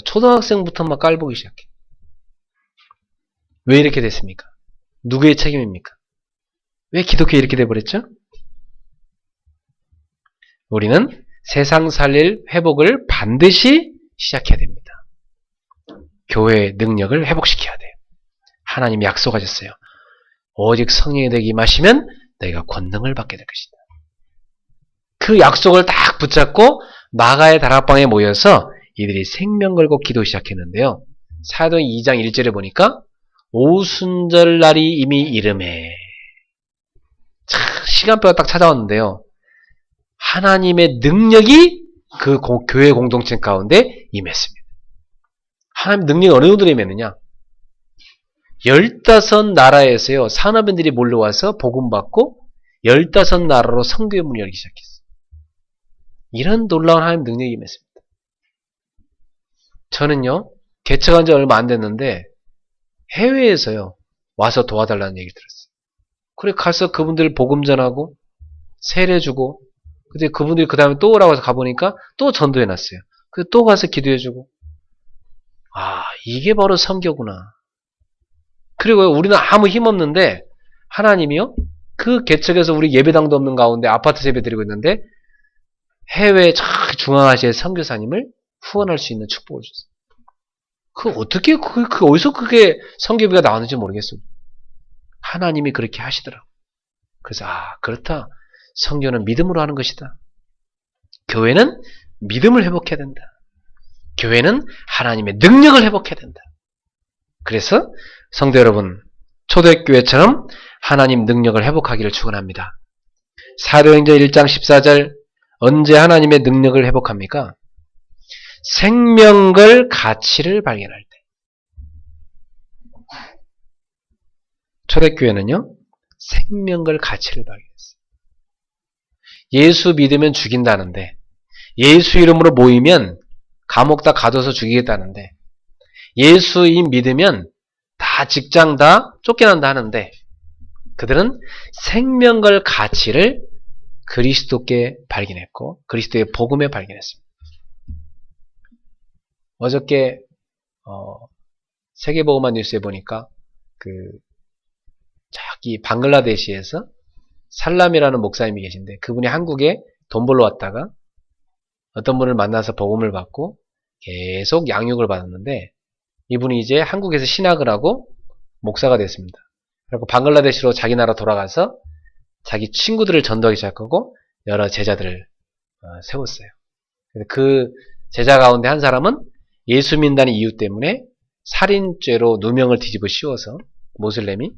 초등학생부터 막 깔보기 시작해. 왜 이렇게 됐습니까? 누구의 책임입니까? 왜 기독교에 이렇게 돼버렸죠? 우리는 세상 살릴 회복을 반드시 시작해야 됩니다. 교회의 능력을 회복시켜야 돼요. 하나님이 약속하셨어요. 오직 성령이 되게 임하시면 너희가 권능을 받게 될 것이다. 그 약속을 딱 붙잡고 마가의 다락방에 모여서 이들이 생명 걸고 기도 시작했는데요. 사도행 2장 1절에 보니까 오순절 날이 이미 이름에 시간표가 딱 찾아왔는데요. 하나님의 능력이 그 교회 공동체 가운데 임했습니다. 하나님의 능력이 어느 정도로 임했느냐? 15나라에서요. 산업인들이 몰려와서 복음받고 15나라로 선교의 문이 열기 시작했어요. 이런 놀라운 하나님의 능력이 임했습니다. 저는요. 개척한 지 얼마 안 됐는데 해외에서요. 와서 도와달라는 얘기를 들었어요. 그래 가서 그분들 복음 전하고 세례 주고 근데 그분들이 그 다음에 또 오라고 해서 가보니까 또 전도해놨어요. 그래서 또 가서 기도해주고 아 이게 바로 선교구나. 그리고 우리는 아무 힘 없는데 하나님이요 그 개척에서 우리 예배당도 없는 가운데 아파트 예배 드리고 있는데 해외 중앙아시아의 선교사님을 후원할 수 있는 축복을 줬어요. 그 어떻게 그 어디서 그게 선교비가 나왔는지 모르겠어요. 하나님이 그렇게 하시더라고. 그래서 아 그렇다. 선교는 믿음으로 하는 것이다. 교회는 믿음을 회복해야 된다. 교회는 하나님의 능력을 회복해야 된다. 그래서 성도 여러분, 초대교회처럼 하나님 능력을 회복하기를 축원합니다. 사도행전 1장 14절 언제 하나님의 능력을 회복합니까? 생명걸 가치를 발견할 때. 초대교회는요. 생명걸 가치를 발견했어요. 예수 믿으면 죽인다는데 예수 이름으로 모이면 감옥 다 가둬서 죽이겠다는데 예수인 믿으면 다 직장 다 쫓겨난다 하는데 그들은 생명걸 가치를 그리스도께 발견했고 그리스도의 복음에 발견했습니다. 어저께 세계복음화 뉴스에 보니까 저기 방글라데시에서 살람이라는 목사님이 계신데 그분이 한국에 돈 벌러 왔다가 어떤 분을 만나서 복음을 받고 계속 양육을 받았는데 이분이 이제 한국에서 신학을 하고 목사가 됐습니다. 그리고 방글라데시로 자기 나라 돌아가서 자기 친구들을 전도하기 시작하고 여러 제자들을 세웠어요. 그 제자 가운데 한 사람은 예수 믿는다는 이유 때문에 살인죄로 누명을 뒤집어 씌워서 모슬렘이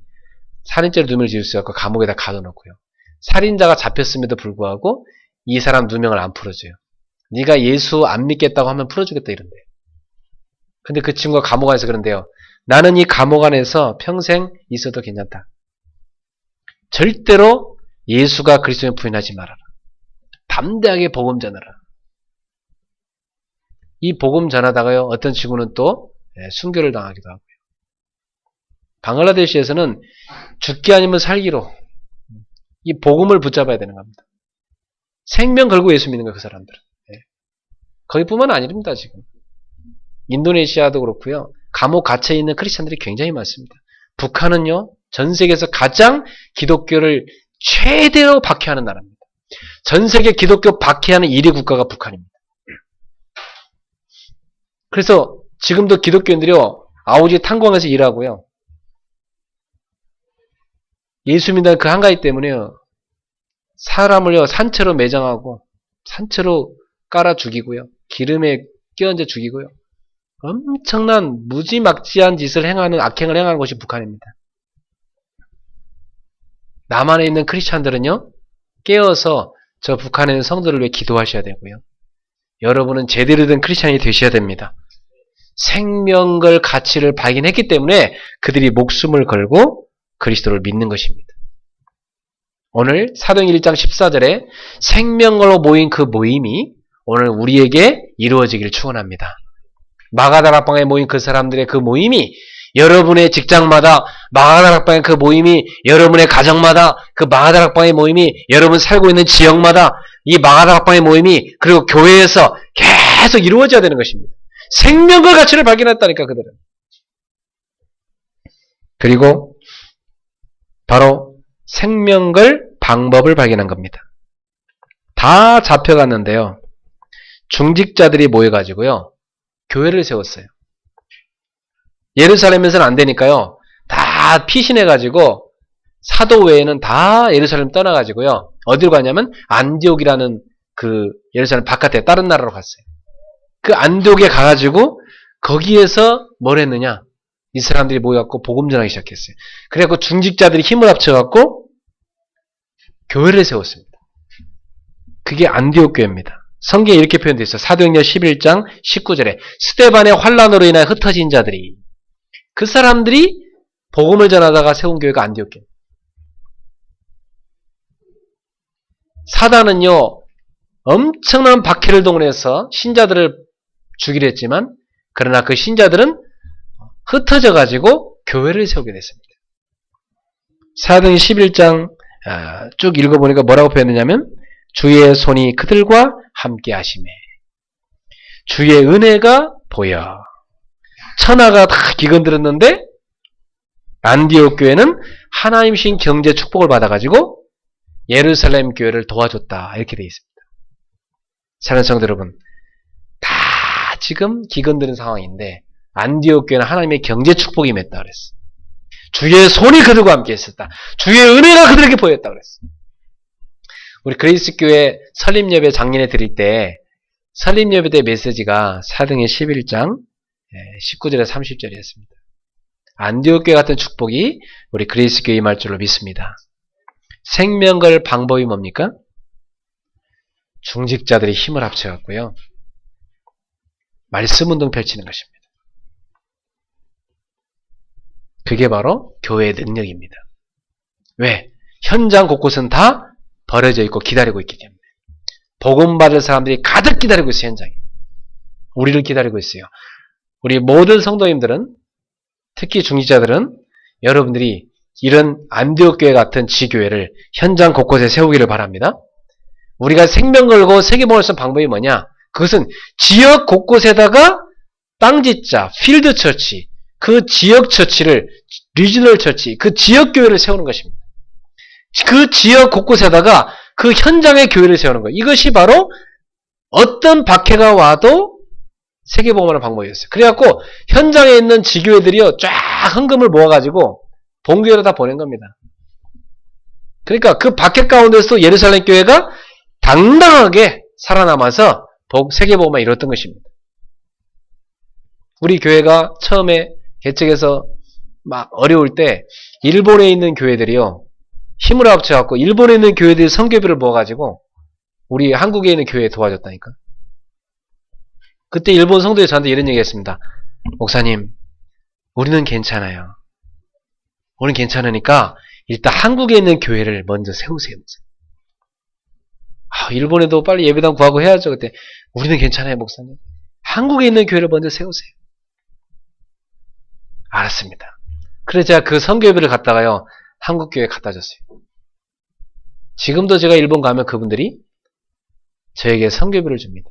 살인죄로 누명을 뒤집어 씌워서 감옥에다 가둬놓고요. 살인자가 잡혔음에도 불구하고 이 사람 누명을 안 풀어줘요. 네가 예수 안 믿겠다고 하면 풀어주겠다 이런데. 근데 그 친구가 감옥 안에서 그런데요. 나는 이 감옥 안에서 평생 있어도 괜찮다. 절대로 예수가 그리스도인 부인하지 말아라. 담대하게 복음 전하라. 이 복음 전하다가요. 어떤 친구는 또 순교를 당하기도 하고요. 방글라데시에서는 죽기 아니면 살기로 이 복음을 붙잡아야 되는 겁니다. 생명 걸고 예수 믿는 거예요. 그 사람들은. 거기뿐만 아닙니다. 지금. 인도네시아도 그렇고요. 감옥 갇혀 있는 크리스찬들이 굉장히 많습니다. 북한은요. 전 세계에서 가장 기독교를 최대로 박해하는 나라입니다. 전 세계 기독교 박해하는 1위 국가가 북한입니다. 그래서 지금도 기독교인들이요. 아우지 탄광에서 일하고요. 예수 믿는 그 한가위 때문에요. 사람을요. 산채로 매장하고 산채로 깔아 죽이고요. 기름에 끼얹어 죽이고요. 엄청난 무지막지한 짓을 행하는 악행을 행하는 것이 북한입니다. 남한에 있는 크리스찬들은요. 깨어서 저 북한에 있는 성도를 위해 기도하셔야 되고요. 여러분은 제대로 된 크리스찬이 되셔야 됩니다. 생명걸 가치를 발견했기 때문에 그들이 목숨을 걸고 그리스도를 믿는 것입니다. 오늘 사도행전 1장 14절에 생명걸로 모인 그 모임이 오늘 우리에게 이루어지기를 축원합니다. 마가다락방에 모인 그 사람들의 그 모임이 여러분의 직장마다, 마가다락방의 그 모임이 여러분의 가정마다, 그 마가다락방의 모임이 여러분 살고 있는 지역마다, 이 마가다락방의 모임이 그리고 교회에서 계속 이루어져야 되는 것입니다. 생명과 가치를 발견했다니까 그들은. 그리고 바로 생명걸 방법을 발견한 겁니다. 다 잡혀갔는데요. 중직자들이 모여가지고요. 교회를 세웠어요. 예루살렘에서는 안 되니까요. 다 피신해가지고 사도 외에는 다 예루살렘 떠나가지고요. 어디로 가냐면 안디옥이라는 그 예루살렘 바깥에 다른 나라로 갔어요. 그 안디옥에 가가지고 거기에서 뭘 했느냐? 이 사람들이 모여갖고 복음 전하기 시작했어요. 그래갖고 중직자들이 힘을 합쳐갖고 교회를 세웠습니다. 그게 안디옥 교회입니다. 성경에 이렇게 표현되어 있어요. 사도행전 11장 19절에 스데반의 환난으로 인하여 흩어진 자들이, 그 사람들이 복음을 전하다가 세운 교회가 안디옥 교회. 사단은요 엄청난 박해를 동원해서 신자들을 죽이려 했지만, 그러나 그 신자들은 흩어져 가지고 교회를 세우게 됐습니다. 사도행전 11장 쭉 읽어보니까 뭐라고 표현했냐면, 주의 손이 그들과 함께 하시매 주의 은혜가 보여. 천하가 다 기근 들었는데 안디옥 교회는 하나님 신 경제 축복을 받아가지고 예루살렘 교회를 도와줬다. 이렇게 되어 있습니다. 사랑하는 성도 여러분, 다 지금 기근 들은 상황인데 안디옥 교회는 하나님의 경제 축복이 맺다 그랬어. 주의 손이 그들과 함께 있었다. 주의 은혜가 그들에게 보였다 그랬어. 우리 그레이스 교회 설립 예배 작년에 드릴 때 설립 예배 때 메시지가 사도행전 11장 19절에 30절이었습니다. 안디옥 교회 같은 축복이 우리 그레이스 교회에 임할 줄로 믿습니다. 생명걸 방법이 뭡니까? 중직자들이 힘을 합쳐갖고요. 말씀 운동 펼치는 것입니다. 그게 바로 교회의 능력입니다. 왜? 현장 곳곳은 다 버려져 있고 기다리고 있기 때문에. 복음 받을 사람들이 가득 기다리고 있어요. 현장에. 우리를 기다리고 있어요. 우리 모든 성도님들은, 특히 중직자들은 여러분들이 이런 안디옥 교회 같은 지교회를 현장 곳곳에 세우기를 바랍니다. 우리가 생명 걸고 세계복음을 쓰는 방법이 뭐냐? 그것은 지역 곳곳에다가 땅짓자, 필드 처치, 그 지역 처치를, 리지널 처치, 그 지역 교회를 세우는 것입니다. 그 지역 곳곳에다가 그 현장의 교회를 세우는 거예요. 이것이 바로 어떤 박해가 와도 세계복음하는 방법이었어요. 그래갖고 현장에 있는 지교회들이요 쫙 헌금을 모아가지고 본교회로 다 보낸 겁니다. 그러니까 그 박해 가운데서도 예루살렘 교회가 당당하게 살아남아서 세계복음을 이뤘던 것입니다. 우리 교회가 처음에 개척해서 막 어려울 때 일본에 있는 교회들이요 힘을 합쳐갖고 일본에 있는 교회들이 선교비를 모아가지고 우리 한국에 있는 교회에 도와줬다니까. 그때 일본 성도들이 저한테 이런 얘기 했습니다. 목사님, 우리는 괜찮아요. 우리는 괜찮으니까 일단 한국에 있는 교회를 먼저 세우세요. 일본에도 빨리 예배당 구하고 해야죠. 그때 우리는 괜찮아요, 목사님. 한국에 있는 교회를 먼저 세우세요. 알았습니다. 그래서 제가 그 선교회비를 갖다가요 한국 교회에 갖다 줬어요. 지금도 제가 일본 가면 그분들이 저에게 선교비를 줍니다.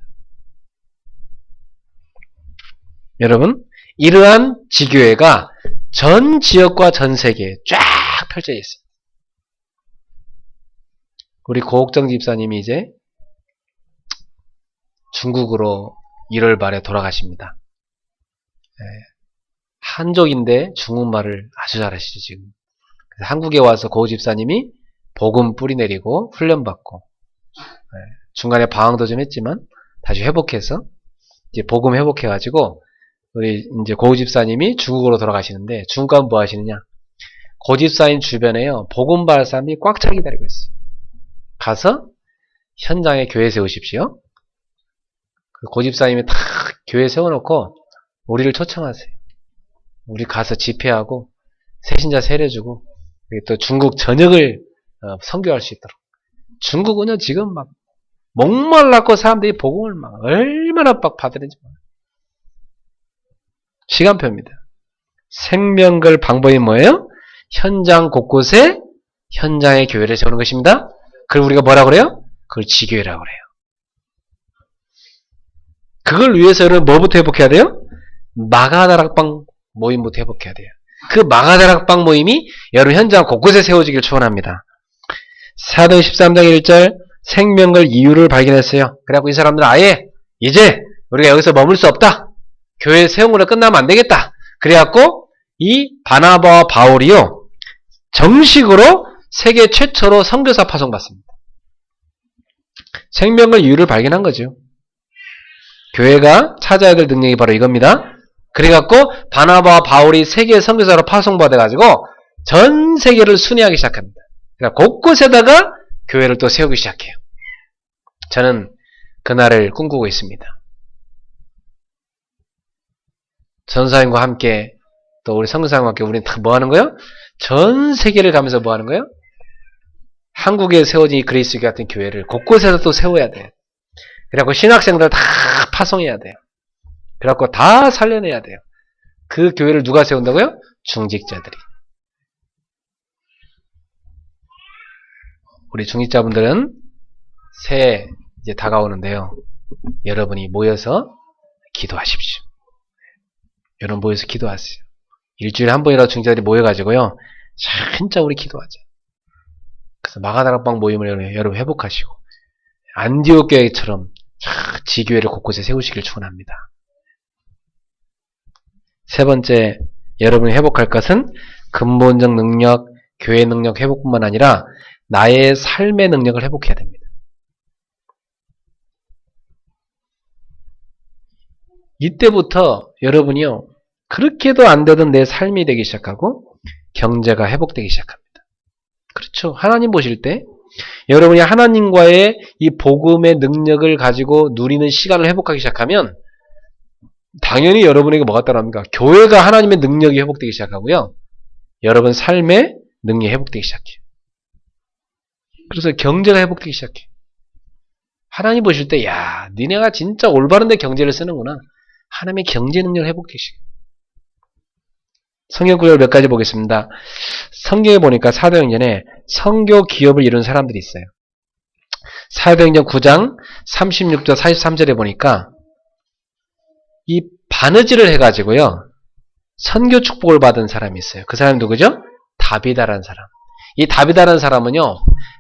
여러분, 이러한 지교회가 전 지역과 전 세계에 쫙 펼쳐져 있습니다. 우리 고옥정 집사님이 이제 중국으로 1월 말에 돌아가십니다. 한족인데 중국말을 아주 잘하시죠, 지금. 그래서 한국에 와서 고 집사님이 복음 뿌리내리고 훈련받고, 중간에 방황도 좀 했지만, 다시 회복해서, 이제 복음 회복해가지고, 우리 이제 고 집사님이 중국으로 돌아가시는데, 중국 가면 뭐 하시느냐? 고 집사님 주변에요, 복음 발사람이 꽉 차 기다리고 있어요. 가서, 현장에 교회 세우십시오. 고 집사님이 다 교회 세워놓고, 우리를 초청하세요. 우리 가서 집회하고 새신자 세례주고 또 중국 전역을 선교할 수 있도록. 중국은요 지금 막 목말랐고 사람들이 복음을 막 얼마나 막 받으는지 시간표입니다. 생명걸 방법이 뭐예요? 현장 곳곳에 현장의 교회를 세우는 것입니다. 그걸 우리가 뭐라고 그래요? 그걸 지교회라고 그래요. 그걸 위해서 여러분 뭐부터 회복해야 돼요? 마가다락방 모임부터 회복해야 돼요. 그 마가다락방 모임이 여러분 현장 곳곳에 세워지길 축원합니다. 사도행 13장 1절 생명걸 이유를 발견했어요. 그래갖고 이 사람들은 아예 이제 우리가 여기서 머물 수 없다. 교회 세운 걸로 끝나면 안 되겠다. 그래갖고 이 바나바와 바울이요 정식으로 세계 최초로 선교사 파송받습니다. 생명걸 이유를 발견한 거죠. 교회가 찾아야 될 능력이 바로 이겁니다. 그래갖고 바나바와 바울이 세계 선교사로 파송받아가지고 전 세계를 순회하기 시작합니다. 그러니까 곳곳에다가 교회를 또 세우기 시작해요. 저는 그날을 꿈꾸고 있습니다. 전사님과 함께 또 우리 선교사님과 함께 우리는 다 뭐 하는 거예요? 전 세계를 가면서 뭐 하는 거예요? 한국에 세워진 이 그리스교 같은 교회를 곳곳에서 또 세워야 돼요. 그래갖고 신학생들 다 파송해야 돼요. 그래갖고 다 살려내야 돼요. 그 교회를 누가 세운다고요? 중직자들이. 우리 중직자분들은 새해 이제 다가오는데요. 여러분이 모여서 기도하십시오. 여러분 모여서 기도하세요. 일주일에 한 번이라도 중직자들이 모여가지고요. 진짜 우리 기도하자. 그래서 마가다락방 모임을 여러분 회복하시고 안디옥 교회처럼 지교회를 곳곳에 세우시길 축원합니다. 세 번째, 여러분이 회복할 것은 근본적 능력, 교회 능력 회복뿐만 아니라 나의 삶의 능력을 회복해야 됩니다. 이때부터 여러분이요, 그렇게도 안 되던 내 삶이 되기 시작하고 경제가 회복되기 시작합니다. 그렇죠. 하나님 보실 때 여러분이 하나님과의 이 복음의 능력을 가지고 누리는 시간을 회복하기 시작하면 당연히 여러분에게 뭐가 따라합니까? 교회가 하나님의 능력이 회복되기 시작하고요. 여러분 삶의 능력이 회복되기 시작해요. 그래서 경제가 회복되기 시작해요. 하나님 보실 때, 야, 니네가 진짜 올바른 데 경제를 쓰는구나. 하나님의 경제 능력을 회복되기 시작해요. 성경 구절 몇 가지 보겠습니다. 성경에 보니까 사도행전에 선교 기업을 이룬 사람들이 있어요. 사도행전 9장 36절 43절에 보니까 이 바느질을 해가지고요. 선교 축복을 받은 사람이 있어요. 그 사람이 누구죠? 다비다라는 사람. 이 다비다라는 사람은요.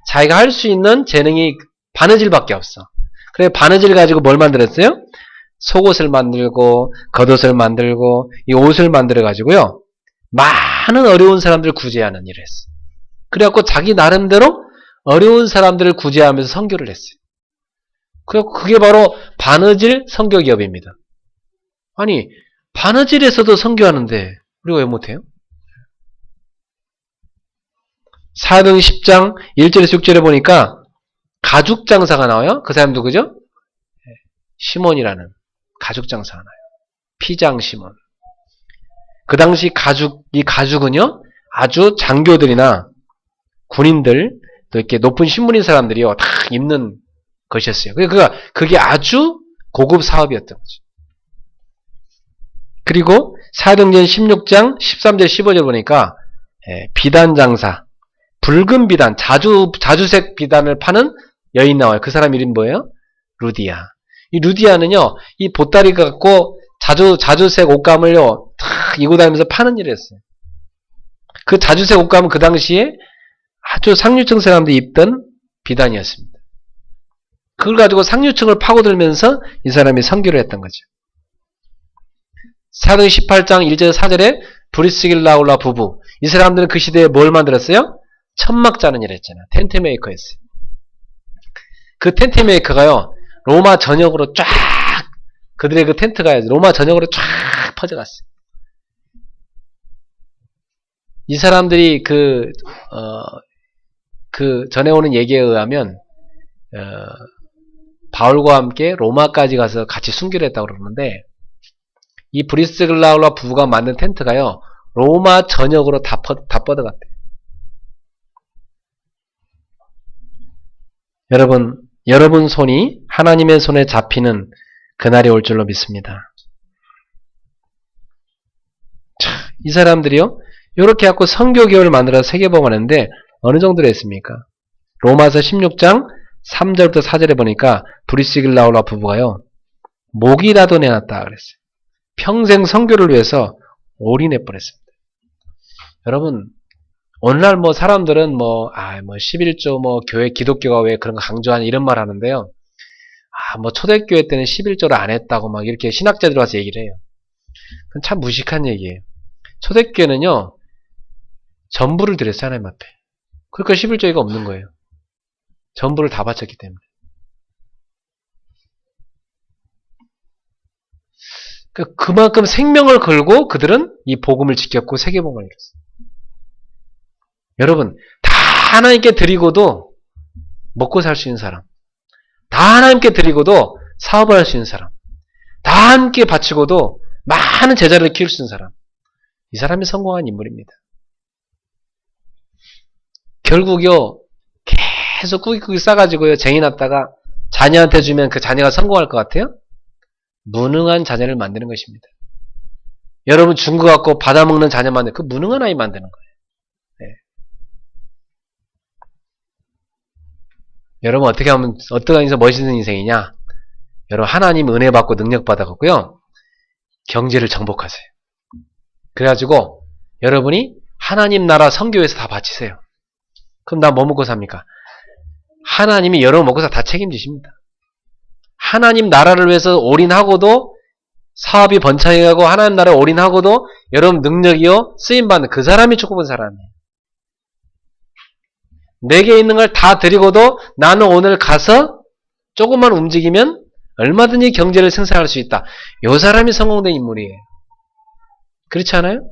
자기가 할 수 있는 재능이 바느질밖에 없어. 그래 바느질 가지고 뭘 만들었어요? 속옷을 만들고 겉옷을 만들고 이 옷을 만들어 가지고요. 많은 어려운 사람들을 구제하는 일을 했어요. 그래갖고 자기 나름대로 어려운 사람들을 구제하면서 선교를 했어요. 그래서 그게 바로 바느질 선교기업입니다. 아니, 바느질에서도 선교하는데 우리가 왜 못해요? 사도행 10장 1절에서 6절에 보니까 가죽 장사가 나와요. 그 사람 누구죠? 시몬이라는 가죽 장사가 나와요. 피장 시몬. 그 당시 이 가죽은요, 아주 장교들이나 군인들, 또 이렇게 높은 신분인 사람들이요, 다 입는 것이었어요. 그게 아주 고급 사업이었던 거죠. 그리고 사도행전 16장 13절 15절 보니까 비단 장사, 붉은 비단, 자주색 비단을 파는 여인 나와요. 그 사람 이름 뭐예요? 루디아. 이 루디아는요, 이 보따리 갖고 자주색 옷감을요, 탁 이고 다니면서 파는 일을 했어요. 그 자주색 옷감은 그 당시에 아주 상류층 사람들이 입던 비단이었습니다. 그걸 가지고 상류층을 파고들면서 이 사람이 선교를 했던 거죠. 사도행 18장 1절 4절에 브리스길라울라 부부. 이 사람들은 그 시대에 뭘 만들었어요? 천막 짜는 일을 했잖아요. 텐트 메이커였어요. 그 텐트 메이커가요, 로마 전역으로 쫙, 그들의 그 텐트가 로마 전역으로 쫙 퍼져갔어요. 이 사람들이 그 전해오는 얘기에 의하면, 바울과 함께 로마까지 가서 같이 순교를 했다고 그러는데, 이 브리스글라울라 부부가 만든 텐트가요, 로마 전역으로 다 뻗어갔대요. 여러분 손이 하나님의 손에 잡히는 그날이 올 줄로 믿습니다. 자, 이 사람들이요, 이렇게 갖고 선교교회를 만들어서 세계복음하는데 어느 정도로 했습니까? 로마서 16장 3절부터 4절에 보니까 브리스길라울라 부부가요, 목이라도 내놨다 그랬어요. 평생 선교를 위해서 올인해 버렸습니다. 여러분, 오늘날 사람들은 11조 교회 기독교가 왜 그런 거 강조하냐 이런 말 하는데요. 초대교회 때는 11조를 안 했다고 막 이렇게 신학자들 와서 얘기를 해요. 그건 참 무식한 얘기예요. 초대교회는요, 전부를 드렸어요, 하나님 앞에. 그러니까 11조가 없는 거예요. 전부를 다 바쳤기 때문에. 그만큼 생명을 걸고 그들은 이 복음을 지켰고 세계복음을 이뤘어요. 여러분, 다 하나님께 드리고도 먹고 살 수 있는 사람, 다 하나님께 드리고도 사업을 할 수 있는 사람, 다 함께 바치고도 많은 제자를 키울 수 있는 사람, 이 사람이 성공한 인물입니다. 결국요, 계속 꾸깃꾸깃 싸가지고요, 쟁이 났다가 자녀한테 주면 그 자녀가 성공할 것 같아요? 무능한 자녀를 만드는 것입니다. 여러분 준 거 갖고 받아먹는 자녀 만드는, 그 무능한 아이 만드는 거예요. 네. 여러분 어떻게 하면 멋있는 인생이냐? 여러분 하나님 은혜 받고 능력 받아갖고요, 경제를 정복하세요. 그래가지고 여러분이 하나님 나라 선교에서 다 바치세요. 그럼 나 뭐 먹고 삽니까? 하나님이 여러분 먹고 사 다 책임지십니다. 하나님 나라를 위해서 올인하고도 사업이 번창해가고 하나님 나라에 올인하고도 여러분 능력이요 쓰임받는 그 사람이 축복받은 사람이에요. 내게 있는 걸 다 드리고도 나는 오늘 가서 조금만 움직이면 얼마든지 경제를 생산할 수 있다. 이 사람이 성공된 인물이에요. 그렇지 않아요?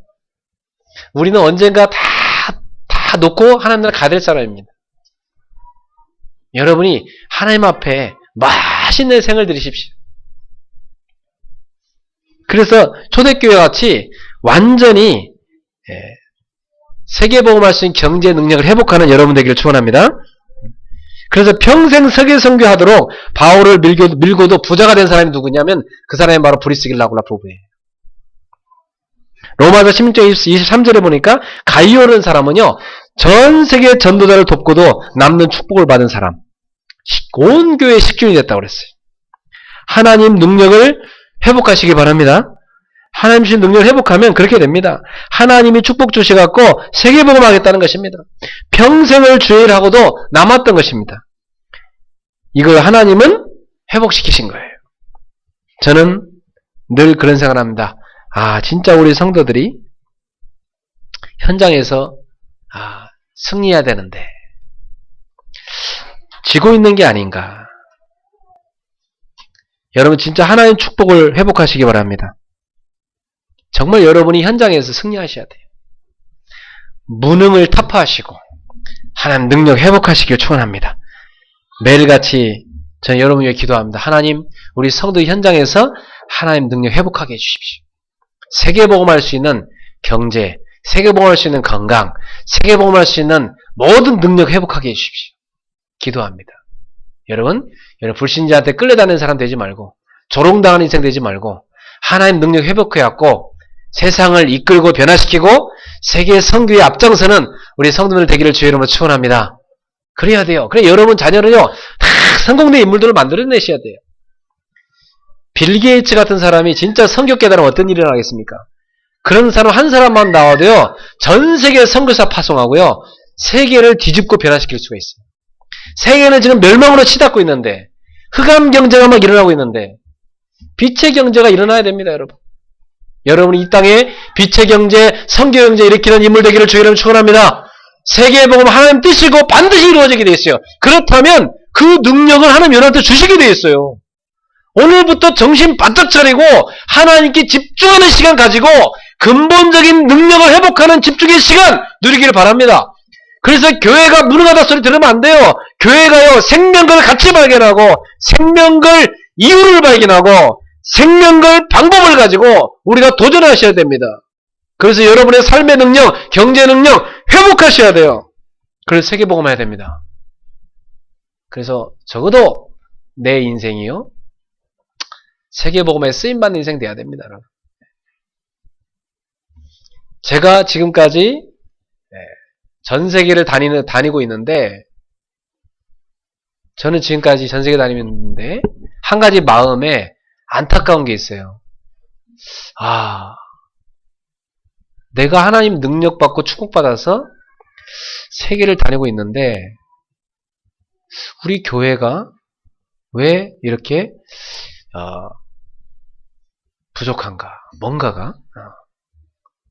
우리는 언젠가 다 놓고 하나님 나라 가야 될 사람입니다. 여러분이 하나님 앞에 맛있는 생을 들이십시오. 그래서 초대교회 같이 완전히 세계복음할 수 있는 경제 능력을 회복하는 여러분 되기를 축원합니다. 그래서 평생 세계 선교하도록 바울을 밀고도 부자가 된 사람이 누구냐면 그 사람이 바로 브리스길라울라 부부예요. 로마서 16장 23절에 보니까 가이오라는 사람은요, 전 세계 전도자를 돕고도 남는 축복을 받은 사람, 온 교회의 식균이 됐다고 그랬어요. 하나님 능력을 회복하시기 바랍니다. 하나님 주신 능력을 회복하면 그렇게 됩니다. 하나님이 축복 주셔갖고 세계복음하겠다는 것입니다. 평생을 주일 하고도 남았던 것입니다. 이걸 하나님은 회복시키신 거예요. 저는 늘 그런 생각을 합니다. 진짜 우리 성도들이 현장에서 승리해야 되는데 지고 있는 게 아닌가. 여러분 진짜 하나님 축복을 회복하시기 바랍니다. 정말 여러분이 현장에서 승리하셔야 돼요. 무능을 타파하시고 하나님 능력 회복하시길 축원합니다. 매일같이 저는 여러분 위해 기도합니다. 하나님, 우리 성도 현장에서 하나님 능력 회복하게 해주십시오. 세계복음할 수 있는 경제, 세계복음할 수 있는 건강, 세계복음할 수 있는 모든 능력 회복하게 해주십시오. 기도합니다. 여러분 불신자한테 끌려다니는 사람 되지 말고 조롱당하는 인생 되지 말고 하나님 능력 회복해갖고 세상을 이끌고 변화시키고 세계 선교에 앞장서는 우리 성도들 되기를 주의 이름으로 축원합니다. 그래야 돼요. 그래 여러분 자녀는요 다 성공된 인물들을 만들어내셔야 돼요. 빌 게이츠 같은 사람이 진짜 성교 깨달으면 어떤 일이 일어나겠습니까? 그런 사람 한 사람만 나와도요 전 세계 선교사 파송하고요 세계를 뒤집고 변화시킬 수가 있어요. 세계는 지금 멸망으로 치닫고 있는데 흑암 경제가 막 일어나고 있는데 빛의 경제가 일어나야 됩니다. 여러분이 이 땅에 빛의 경제, 선교 경제 일으키는 인물 되기를 주의 이름으로 축원합니다. 세계의 복음 하나님 뜻이고 반드시 이루어지게 되어 있어요. 그렇다면 그 능력을 하나님 여러분한테 주시게 되어 있어요. 오늘부터 정신 바짝 차리고 하나님께 집중하는 시간 가지고 근본적인 능력을 회복하는 집중의 시간 누리기를 바랍니다. 그래서 교회가 무능하다 소리 들으면 안 돼요. 교회가요 생명걸 가치 발견하고 생명걸 이유를 발견하고 생명걸 방법을 가지고 우리가 도전하셔야 됩니다. 그래서 여러분의 삶의 능력, 경제 능력 회복하셔야 돼요. 그래서 세계복음 해야 됩니다. 그래서 적어도 내 인생이요 세계복음에 쓰임받는 인생 돼야 됩니다. 제가 지금까지 전 세계를 다니고 있는데 저는 지금까지 전 세계 다니는데 한 가지 마음에 안타까운 게 있어요. 내가 하나님 능력 받고 축복받아서 세계를 다니고 있는데 우리 교회가 왜 이렇게 부족한가? 뭔가가?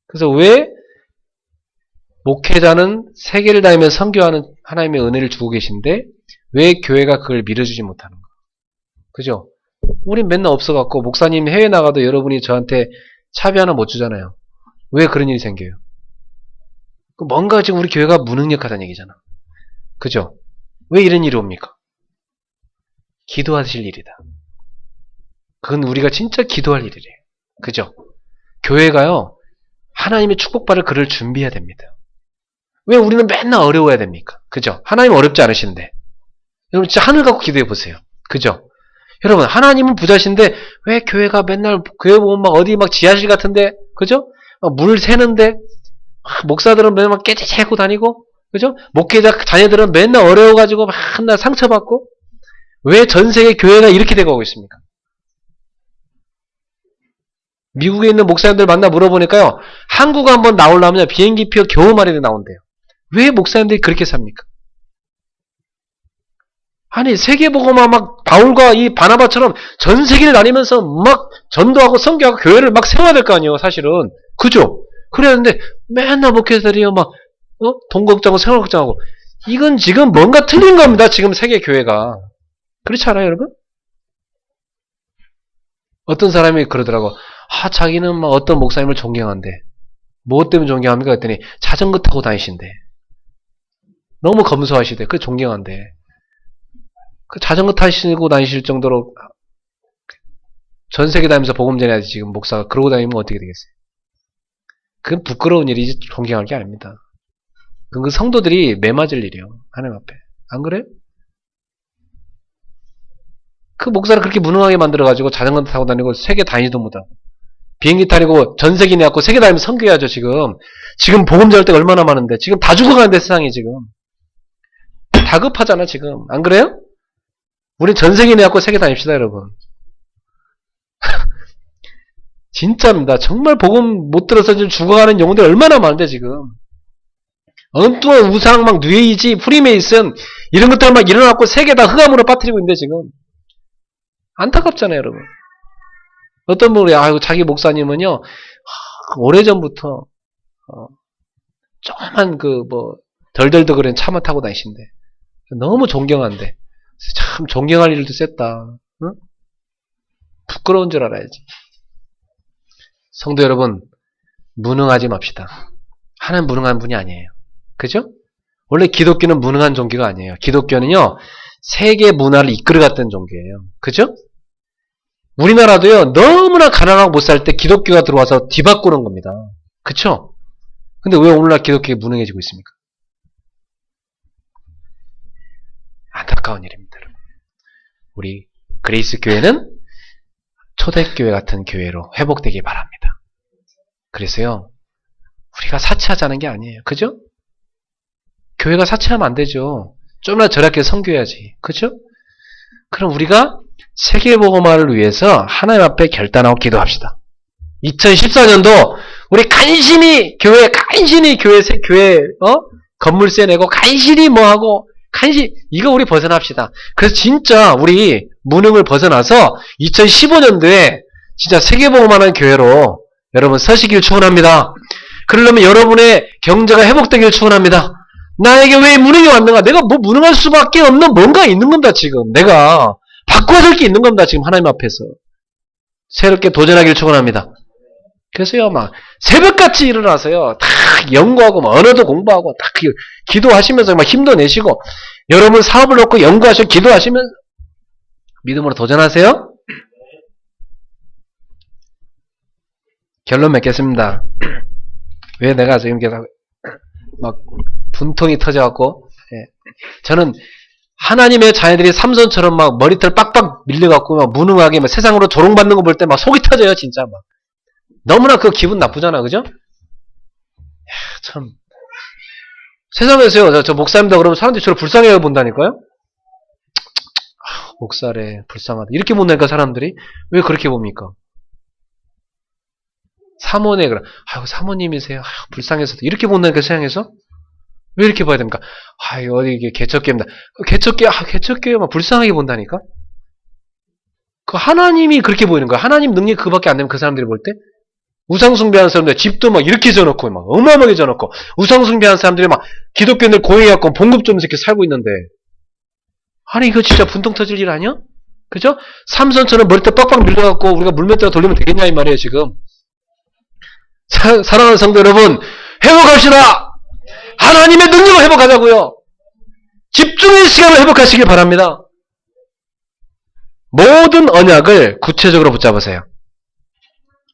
그래서 왜 목회자는 세계를 다니면서 선교하는 하나님의 은혜를 주고 계신데 왜 교회가 그걸 밀어주지 못하는가? 그죠? 우린 맨날 없어갖고 목사님 해외 나가도 여러분이 저한테 차비 하나 못 주잖아요. 왜 그런 일이 생겨요? 뭔가 지금 우리 교회가 무능력하다는 얘기잖아. 그죠? 왜 이런 일이 옵니까? 기도하실 일이다. 그건 우리가 진짜 기도할 일이래요. 그죠? 교회가요 하나님의 축복받을 그를 준비해야 됩니다. 왜 우리는 맨날 어려워야 됩니까? 그죠? 하나님 어렵지 않으신데. 여러분 진짜 하늘 갖고 기도해 보세요. 그죠? 여러분 하나님은 부자신데 왜 교회가 맨날 교회 보면 막 어디 막 지하실 같은데 그죠? 물 새는데 목사들은 맨날 막 깨지고 다니고 그죠? 목회자 자녀들은 맨날 어려워가지고 맨날 상처받고 왜 전 세계 교회가 이렇게 되고 있습니까? 미국에 있는 목사님들 만나 물어보니까요 한국 한번 나오려면 비행기표 겨우 말이 나온대요. 왜 목사님들이 그렇게 삽니까? 아니 세계복음화 막 바울과 이 바나바처럼 전 세계를 다니면서 막 전도하고 선교하고 교회를 막 세워야 될 거 아니에요 사실은. 그죠? 그랬는데 맨날 목회자들이요 막 돈 걱정하고 생활 걱정하고 이건 지금 뭔가 틀린 겁니다. 지금 세계 교회가. 그렇지 않아요 여러분? 어떤 사람이 그러더라고. 자기는 막 어떤 목사님을 존경한대. 무엇 때문에 존경합니까? 했더니 자전거 타고 다니신대. 너무 검소하시대. 그 존경한대. 그 자전거 타시고 다니실 정도로 전 세계 다니면서 복음 전해야지 지금 목사가 그러고 다니면 어떻게 되겠어요? 그건 부끄러운 일이지 존경할 게 아닙니다. 그건 그 성도들이 매맞을 일이에요. 하나님 앞에. 안 그래요? 그 목사를 그렇게 무능하게 만들어가지고 자전거 타고 다니고 세계 다니지도 못하고 비행기 타고 전 세계 내갖고 세계 다니면서 선교해야죠 지금. 지금 복음 전할 때가 얼마나 많은데 지금 다 죽어가는데 세상이 지금. 다급하잖아 지금. 안 그래요? 우린 전 세계 내갖고 세계 다닙시다 여러분. 진짜입니다. 정말 복음 못 들어서 지금 죽어가는 영혼들 얼마나 많은데 지금. 엉뚱한 우상 막 뉴에이지 프리메이슨 이런 것들 막 일어나고 세계 다 흑암으로 빠뜨리고 있는데 지금. 안타깝잖아요 여러분. 어떤 분이 아이고 자기 목사님은요 오래전부터 조그만 덜덜덜거리는 차만 타고 다니신대. 너무 존경한대. 참 존경할 일도 셌다. 응? 부끄러운 줄 알아야지. 성도 여러분, 무능하지 맙시다. 하나님 무능한 분이 아니에요. 그죠? 원래 기독교는 무능한 종교가 아니에요. 기독교는요, 세계 문화를 이끌어갔던 종교예요. 그죠? 우리나라도요, 너무나 가난하고 못 살 때 기독교가 들어와서 뒤바꾸는 겁니다. 그쵸? 근데 왜 오늘날 기독교가 무능해지고 있습니까? 안타까운 일입니다. 우리 그레이스 교회는 초대교회 같은 교회로 회복되기 바랍니다. 그래서요, 우리가 사치하자는 게 아니에요. 그죠? 교회가 사치하면 안 되죠. 좀이나 절약해 섬겨야지. 그죠? 그럼 우리가 세계복음화를 위해서 하나님 앞에 결단하고 기도합시다. 2014년도 우리 간신히 교회 건물세 내고 간신히 뭐하고 이거 우리 벗어납시다. 그래서 진짜 우리 무능을 벗어나서 2015년도에 진짜 세계복음화하는 교회로 여러분 서시길 축원합니다. 그러려면 여러분의 경제가 회복되기를 축원합니다. 나에게 왜 무능이 왔는가? 내가 뭐 무능할 수밖에 없는 뭔가 있는 겁니다. 지금 내가 바꿔야 될 게 있는 겁니다. 지금 하나님 앞에서 새롭게 도전하기를 축원합니다. 그래서요 막 새벽같이 일어나서요 다 연구하고 막 언어도 공부하고 다 기도하시면서 막 힘도 내시고 여러분 사업을 놓고 연구하시고 기도하시면서 믿음으로 도전하세요. 결론 맺겠습니다. 왜 내가 지금 막 분통이 터져갖고 저는 하나님의 자녀들이 삼손처럼 막 머리털 빡빡 밀려갖고 막 무능하게 막 세상으로 조롱받는 거 볼 때 막 속이 터져요 진짜 막 너무나 그 기분 나쁘잖아 그죠? 참 세상에서요 저 목사님다 그러면 사람들이 저를 불쌍해 본다니까요. 목사래 불쌍하다 이렇게 본다니까 사람들이 왜 그렇게 봅니까? 사모네 그래 아유 사모님이세요 아유 불쌍해서 이렇게 본다니까 세상에서 왜 이렇게 봐야 됩니까? 아유 어디 이게 개척교입니다. 개척교회 막 불쌍하게 본다니까. 그 하나님이 그렇게 보이는 거야. 하나님 능력이 그밖에 안 되면 그 사람들이 볼 때 우상 숭배하는 사람들 집도 막 이렇게 져놓고 막 어마어마하게 져놓고 우상 숭배하는 사람들이 막 기독교인들 고용해갖고 봉급 좀 이렇게 살고 있는데 아니 이거 진짜 분통 터질 일 아니야? 그죠? 삼손처럼 머리털 빡빡 밀려갖고 우리가 물맷대로 돌리면 되겠냐 이 말이에요 지금. 사랑하는 성도 여러분 회복합시다. 하나님의 능력을 회복하자고요. 집중의 시간을 회복하시길 바랍니다. 모든 언약을 구체적으로 붙잡으세요.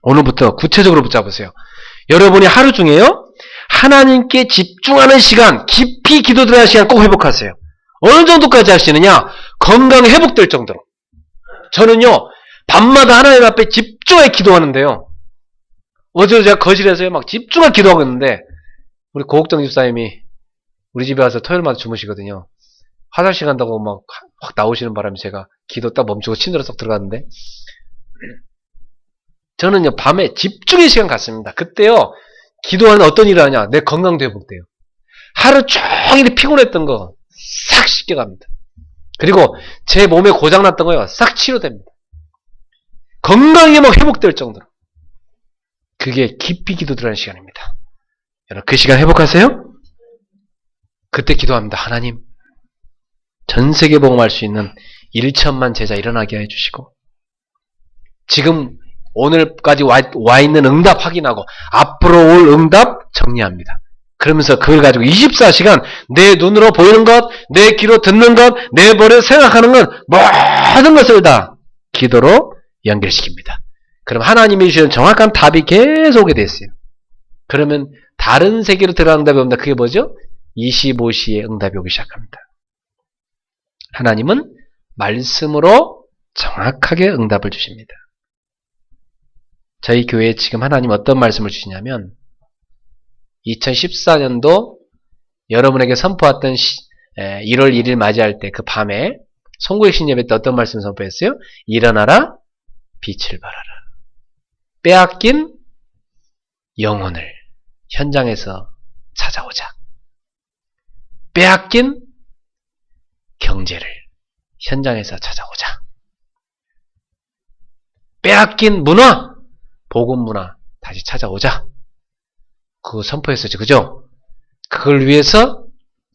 오늘부터 구체적으로 붙잡으세요. 여러분이 하루 중에요. 하나님께 집중하는 시간, 깊이 기도드리는 시간 꼭 회복하세요. 어느 정도까지 하시느냐? 건강 회복될 정도로. 저는요. 밤마다 하나님 앞에 집중해 기도하는데요. 어제 제가 거실에서요. 막 집중해 기도하고 있는데 우리 고국정 집사님이 우리 집에 와서 토요일마다 주무시거든요. 화장실 간다고 막 확 나오시는 바람에 제가 기도 딱 멈추고 침대로 쏙 들어갔는데 저는요 밤에 집중의 시간 갖습니다. 그때요 기도하는 어떤 일을 하냐 내 건강도 회복돼요. 하루 종일 피곤했던 거 싹 씻겨갑니다. 그리고 제 몸에 고장났던 거요 싹 치료됩니다. 건강이 막 회복될 정도로 그게 깊이 기도 들어가는 시간입니다. 여러분 그 시간 회복하세요? 그때 기도합니다. 하나님 전 세계 복음할 수 있는 1천만 제자 일어나게 해주시고 지금 오늘까지 와 있는 응답 확인하고 앞으로 올 응답 정리합니다. 그러면서 그걸 가지고 24시간 내 눈으로 보이는 것, 내 귀로 듣는 것, 내 머리로 생각하는 것 모든 것을 다 기도로 연결시킵니다. 그럼 하나님이 주시는 정확한 답이 계속 오게 됐어요. 그러면 다른 세계로 들어가는 응답이 옵니다. 그게 뭐죠? 25시에 응답이 오기 시작합니다. 하나님은 말씀으로 정확하게 응답을 주십니다. 저희 교회에 지금 하나님 어떤 말씀을 주시냐면 2014년도 여러분에게 선포했던 1월 1일 맞이할 때 그 밤에 송구의 예배 때 어떤 말씀 선포했어요? 일어나라 빛을 발하라. 빼앗긴 영혼을 현장에서 찾아오자. 빼앗긴 경제를 현장에서 찾아오자. 빼앗긴 문화, 복음 문화 다시 찾아오자. 그거 선포했었죠. 그죠? 그걸 위해서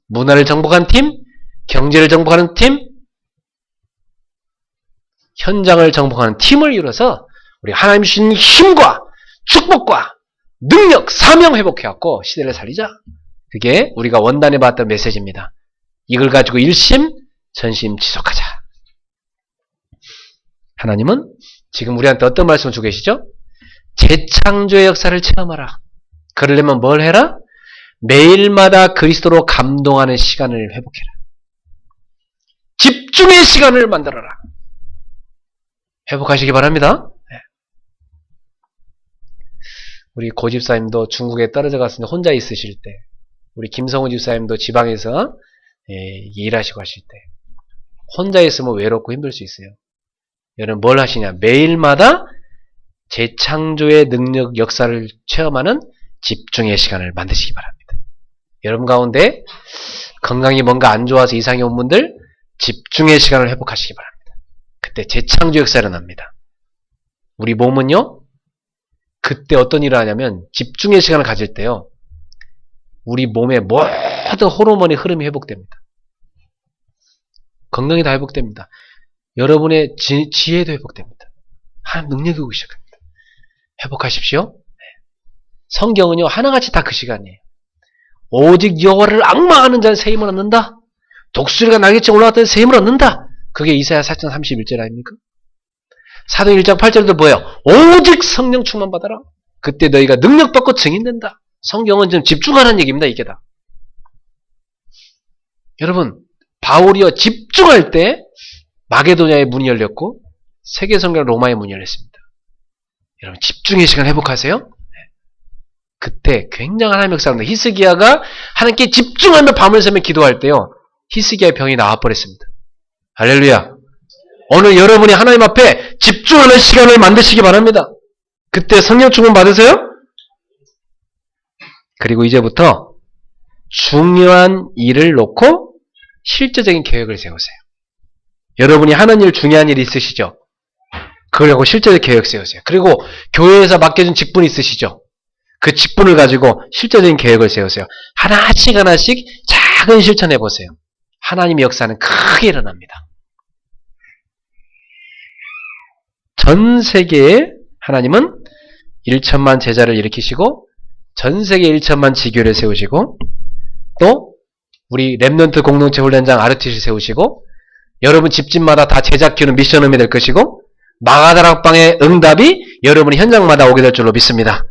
문화를 정복한 팀, 경제를 정복하는 팀, 현장을 정복하는 팀을 이뤄서 우리 하나님 주신 힘과 축복과 능력, 사명 회복해갖고 시대를 살리자. 그게 우리가 원단에 받았던 메시지입니다. 이걸 가지고 일심, 전심 지속하자. 하나님은 지금 우리한테 어떤 말씀을 주고 계시죠? 재창조의 역사를 체험하라. 그러려면 뭘 해라? 매일마다 그리스도로 감동하는 시간을 회복해라. 집중의 시간을 만들어라. 회복하시기 바랍니다. 우리 고 집사님도 중국에 떨어져 갔을 때 혼자 있으실 때, 우리 김성우 집사님도 지방에서 일하시고 하실 때 혼자 있으면 외롭고 힘들 수 있어요. 여러분 뭘 하시냐? 매일마다 재창조의 능력 역사를 체험하는 집중의 시간을 만드시기 바랍니다. 여러분 가운데 건강이 뭔가 안 좋아서 이상이 온 분들 집중의 시간을 회복하시기 바랍니다. 그때 재창조 역사가 일어납니다. 우리 몸은요, 그때 어떤 일을 하냐면 집중의 시간을 가질 때요, 우리 몸의 모든 호르몬의 흐름이 회복됩니다. 건강이 다 회복됩니다. 여러분의 지혜도 회복됩니다. 하나님 능력이 오기 시작합니다. 회복하십시오. 성경은요, 하나같이 다 그 시간이에요. 오직 여호와를 앙망하는 자는 새 힘을 얻는다. 독수리가 날개처럼 올라갔더니 새 힘을 얻는다. 그게 이사야 4장 31절 아닙니까? 사도행 1장 8절도 뭐예요? 오직 성령 충만 받아라. 그때 너희가 능력 받고 증인된다. 성경은 좀 집중하라는 얘기입니다. 이게 다. 여러분, 바울이요 집중할 때 마게도냐의 문이 열렸고 세계 성경 로마의 문이 열렸습니다. 여러분 집중의 시간 회복하세요. 그때 굉장한 하나님의 역사입니다. 히스기야가 하나님께 집중하며 밤을 새며 기도할 때요, 히스기야의 병이 나와버렸습니다. 할렐루야. 오늘 여러분이 하나님 앞에 집중하는 시간을 만드시기 바랍니다. 그때 성령 충만 받으세요. 그리고 이제부터 중요한 일을 놓고 실제적인 계획을 세우세요. 여러분이 하는 일, 중요한 일이 있으시죠? 그러고 실제적 계획 세우세요. 그리고 교회에서 맡겨준 직분이 있으시죠? 그 직분을 가지고 실제적인 계획을 세우세요. 하나씩 하나씩 작은 실천해 보세요. 하나님의 역사는 크게 일어납니다. 전 세계에 하나님은 1천만 제자를 일으키시고 전 세계 1천만 지교를 세우시고 또 우리 랩넌트 공동체 훈련장 RTC를 세우시고 여러분 집집마다 다 제작 키우는 미션홈이 될 것이고 마가다락방의 응답이 여러분이 현장마다 오게 될 줄로 믿습니다.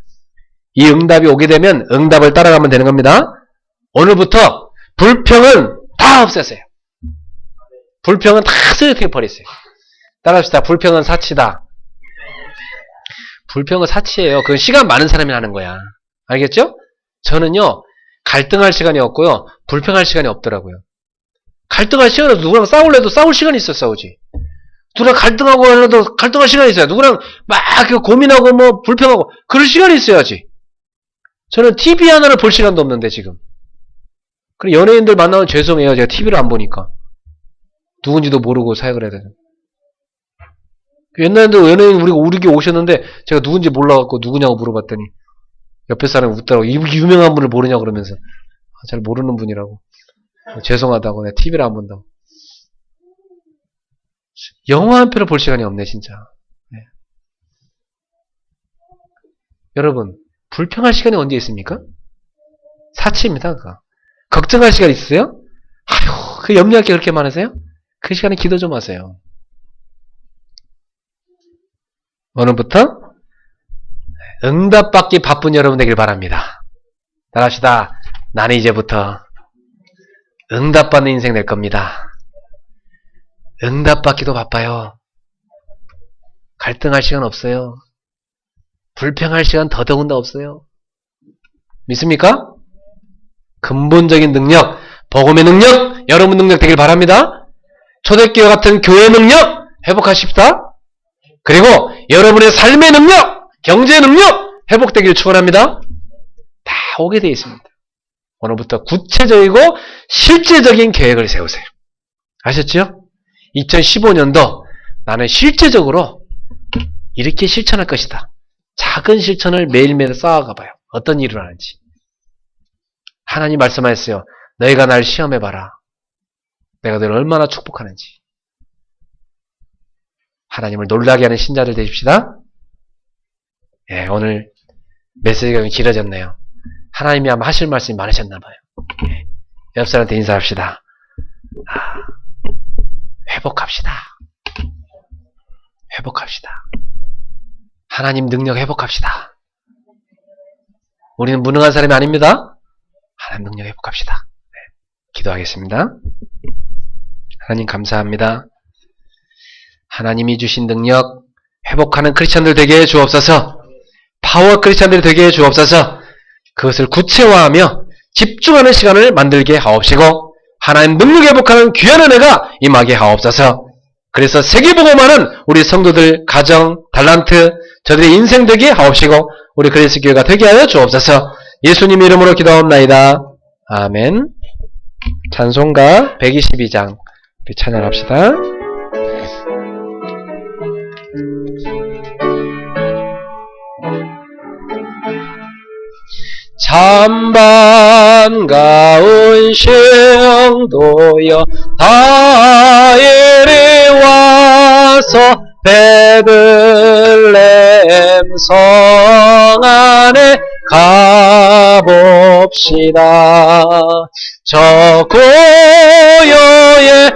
이 응답이 오게 되면 응답을 따라가면 되는 겁니다. 오늘부터 불평은 다 없애세요. 불평은 다 쓰레기통에 버리세요. 따라합시다. 불평은 사치다. 불평은 사치예요. 그건 시간 많은 사람이 하는 거야. 알겠죠? 저는요, 갈등할 시간이 없고요, 불평할 시간이 없더라고요. 갈등할 시간은 누구랑 싸울래도 싸울 시간이 있어, 싸우지. 누구랑 갈등하고 하려도 갈등할 시간이 있어요. 누구랑 막 고민하고 뭐 불평하고 그럴 시간이 있어야지. 저는 TV 하나를 볼 시간도 없는데 지금. 그리고 연예인들 만나면 죄송해요. 제가 TV를 안 보니까. 누군지도 모르고 사역을 해야 되는. 옛날에도 연예인 우리게 오셨는데 제가 누군지 몰라갖고 누구냐고 물어봤더니 옆에 사람이 웃더라고. 이 유명한 분을 모르냐고 그러면서 잘 모르는 분이라고. 죄송하다고 내가 TV를 안 본다고. 영화 한 편을 볼 시간이 없네 진짜. 네. 여러분 불평할 시간이 언제 있습니까? 사치입니다. 그거. 걱정할 시간 있으세요? 아휴, 그 염려할 게 그렇게 많으세요? 그 시간에 기도 좀 하세요. 오늘부터 응답받기 바쁜 여러분 되길 바랍니다. 따라합시다. 나는 이제부터 응답받는 인생 될 겁니다. 응답받기도 바빠요. 갈등할 시간 없어요. 불평할 시간 더더군다 없어요. 믿습니까? 근본적인 능력, 복음의 능력, 여러분 능력 되길 바랍니다. 초대교회 같은 교회 능력 회복하십시다. 그리고 여러분의 삶의 능력, 경제의 능력 회복되기를 축원합니다. 다 오게 되어 있습니다. 오늘부터 구체적이고 실제적인 계획을 세우세요. 아셨죠? 2015년도 나는 실제적으로 이렇게 실천할 것이다. 작은 실천을 매일매일 쌓아가 봐요. 어떤 일이 일어나는지. 하나님 말씀하셨어요. 너희가 날 시험해봐라. 내가 너를 얼마나 축복하는지. 하나님을 놀라게 하는 신자들 되십시다. 예, 오늘 메시지가 좀 길어졌네요. 하나님이 아마 하실 말씀이 많으셨나 봐요. 예, 옆 사람한테 인사합시다. 회복합시다. 회복합시다. 하나님 능력 회복합시다. 우리는 무능한 사람이 아닙니다. 하나님 능력 회복합시다. 네, 기도하겠습니다. 하나님 감사합니다. 하나님이 주신 능력 회복하는 크리스찬들 되게 해 주옵소서. 파워 크리스찬들이 되게 해 주옵소서. 그것을 구체화하며 집중하는 시간을 만들게 하옵시고 하나님 능력 회복하는 귀한 은혜가 임하게 하옵소서. 그래서 세계복음화는 우리 성도들 가정, 달란트, 저들의 인생 되게 하옵시고 우리 그리스도 교회가 되게 하여 주옵소서. 예수님 이름으로 기도하옵나이다. 아멘. 찬송가 122장 우리 찬양합시다. 참 반가운 성도여 다 이리 와서 베들레헴 성 안에 가봅시다. 저 고요에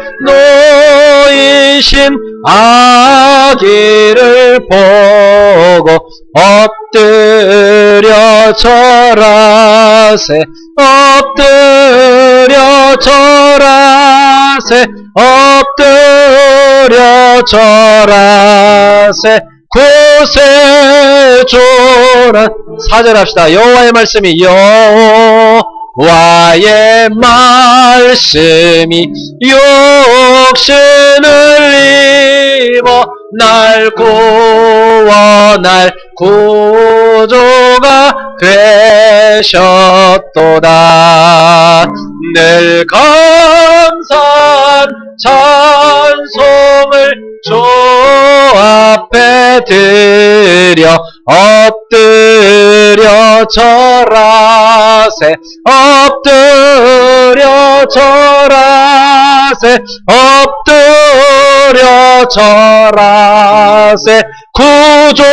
놓이신 아기를 보고 엎드려 절하세 엎드려 절하세 엎드려 절하세 구세주라. 4절 합시다. 여호와의 말씀이 여호와의 말씀이 육신을 입어 날 구원할 구주가 되셨도다. 늘 감사한 찬송을 주 앞에 드려 엎드려 절하세 엎드려 절하세 엎드려 절하세 구주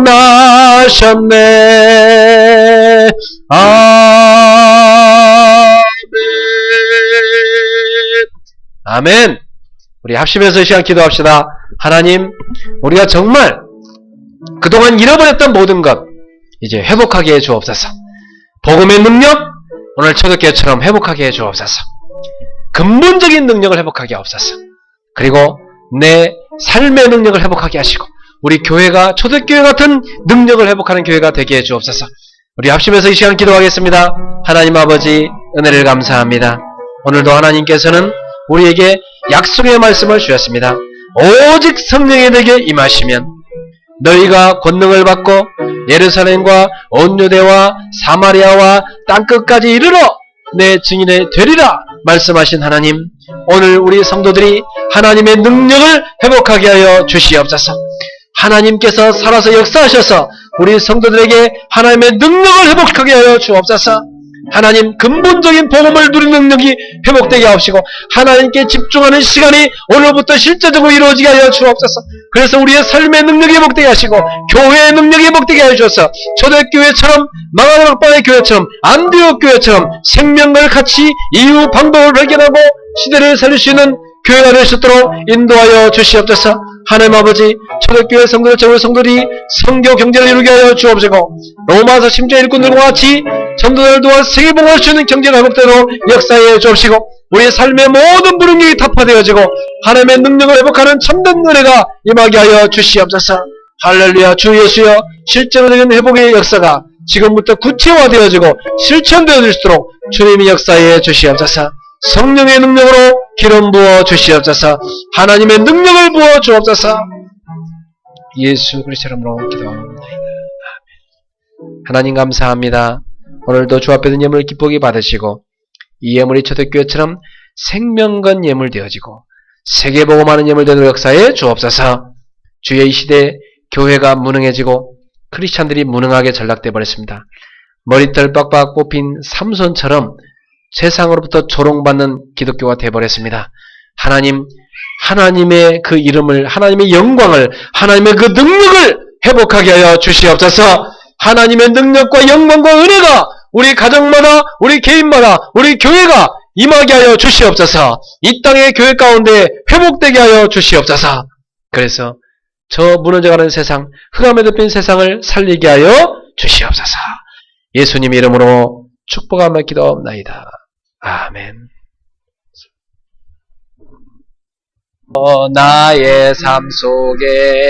나셨네. 아멘. 우리 합심해서 이 시간 기도합시다. 하나님, 우리가 정말 그동안 잃어버렸던 모든 것 이제 회복하게 해 주옵소서. 복음의 능력 오늘 초대교회처럼 회복하게 해 주옵소서. 근본적인 능력을 회복하게 하옵소서. 그리고 내 삶의 능력을 회복하게 하시고 우리 교회가 초대교회 같은 능력을 회복하는 교회가 되게 해 주옵소서. 우리 합심해서 이 시간 기도하겠습니다. 하나님 아버지 은혜를 감사합니다. 오늘도 하나님께서는 우리에게 약속의 말씀을 주셨습니다. 오직 성령의 내게 임하시면 너희가 권능을 받고 예루살렘과 온 유대와 사마리아와 땅끝까지 이르러 내 증인이 되리라 말씀하신 하나님, 오늘 우리 성도들이 하나님의 능력을 회복하게 하여 주시옵소서. 하나님께서 살아서 역사하셔서 우리 성도들에게 하나님의 능력을 회복하게 하여 주옵소서. 하나님 근본적인 복음을 누리는 능력이 회복되게 하옵시고 하나님께 집중하는 시간이 오늘부터 실제적으로 이루어지게 하여 주옵소서. 그래서 우리의 삶의 능력이 회복되게 하시고 교회의 능력이 회복되게 하여 주셔서 초대교회처럼 마가다락방의 교회처럼 안디옥 교회처럼 생명을 같이 이유 방법을 발견하고 시대를 살릴 수 있는 교회가 될 수 있도록 인도하여 주시옵소서. 하나님 아버지, 초대교회 성도들, 제물 성도들이 성교 경제를 이루게 하여 주옵시고 로마서 심지어 일꾼들과 같이 전도자를 도와 세계봉할 수 있는 경제가 회복되도록 역사해 주옵시고 우리의 삶의 모든 불응력이 타파되어지고 하나님의 능력을 회복하는 참된 은혜가 임하게 하여 주시옵소서. 할렐루야. 주 예수여, 실제로 되는 회복의 역사가 지금부터 구체화되어지고 실천되어질 수 있도록 주님이 역사해 주시옵소서. 성령의 능력으로 기름 부어 주시옵소서. 하나님의 능력을 부어 주옵소서. 예수 그리스도 이름으로 기도합니다. 하나님 감사합니다. 오늘도 주 앞에 든 예물 기쁘게 받으시고 이 예물이 초대교회처럼 생명건 예물 되어지고 세계복음하는 예물 되는 역사에 주옵소서. 주의 이 시대 교회가 무능해지고 크리스찬들이 무능하게 전락돼 버렸습니다. 머리털 빡빡 뽑힌 삼손처럼 세상으로부터 조롱받는 기독교가 되어버렸습니다. 하나님의 그 이름을, 하나님의 영광을, 하나님의 그 능력을 회복하게 하여 주시옵소서. 하나님의 능력과 영광과 은혜가 우리 가정마다, 우리 개인마다, 우리 교회가 임하게 하여 주시옵소서. 이 땅의 교회 가운데 회복되게 하여 주시옵소서. 그래서 저 무너져가는 세상, 흑암에 덮인 세상을 살리게 하여 주시옵소서. 예수님 이름으로 축복하며 기도하옵나이다. 아멘. 나의 삶 속에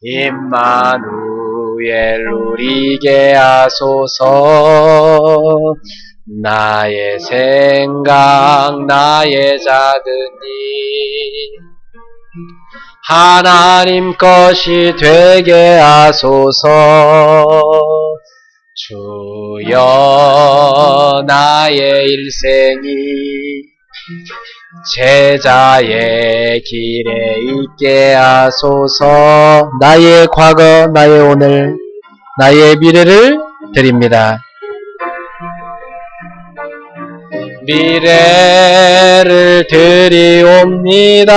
임마누엘 누리게 하소서. 나의 생각, 나의 작은 일 하나님 것이 되게 하소서. 주여 나의 일생이 제자의 길에 있게 하소서. 나의 과거, 나의 오늘, 나의 미래를 드립니다. 미래를 드리옵니다.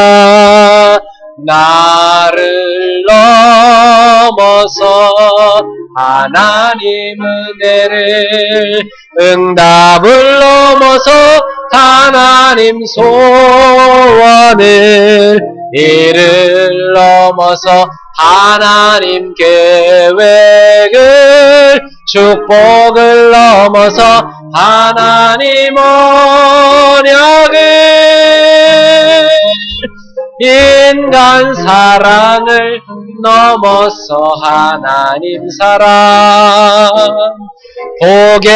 나를 넘어서 하나님 은혜를, 응답을 넘어서 하나님 소원을, 이를 넘어서 하나님 계획을, 축복을 넘어서 하나님 언약을, 인간 사랑을 넘어서 하나님 사랑 보게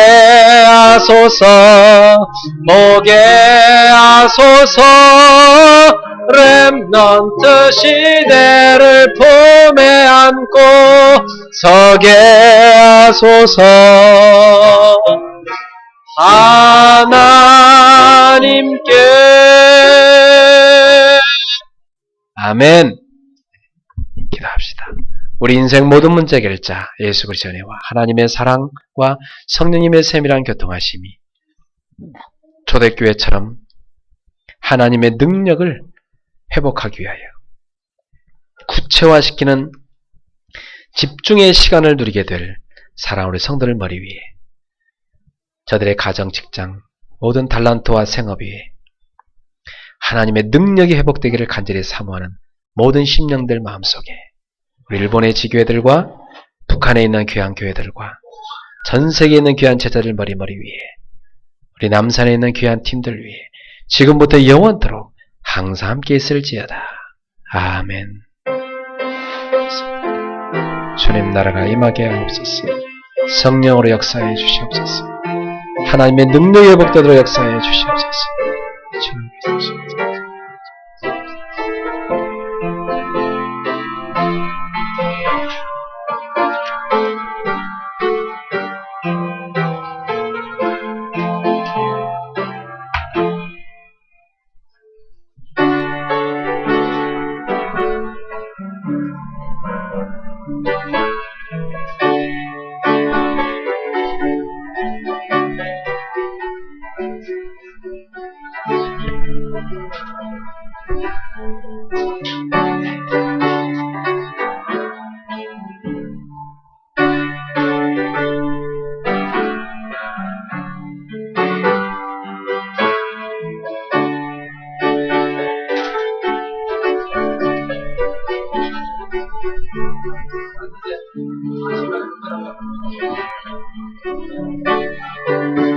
하소서. 보게 하소서. 렘넌트 시대를 품에 안고 서게 하소서. 하나님께 아멘. 기도합시다. 우리 인생 모든 문제 해결자 예수 그리스도의 은혜와 하나님의 사랑과 성령님의 세밀한 교통하심이 초대교회처럼 하나님의 능력을 회복하기 위하여 구체화시키는 집중의 시간을 누리게 될 사랑하는 우리 성도들 머리 위에, 저들의 가정, 직장, 모든 달란트와 생업 위에 하나님의 능력이 회복되기를 간절히 사모하는 모든 심령들 마음속에, 우리 일본의 지교회들과 북한에 있는 귀한 교회들과 전 세계에 있는 귀한 제자들 머리 위에, 우리 남산에 있는 귀한 팀들 위에 지금부터 영원토록 항상 함께 있을지어다. 아멘. 주님 나라가 임하게 하옵소서. 성령으로 역사해 주시옵소서. 하나님의 능력이 회복되도록 역사해 주시옵소서. 주님 Thank you.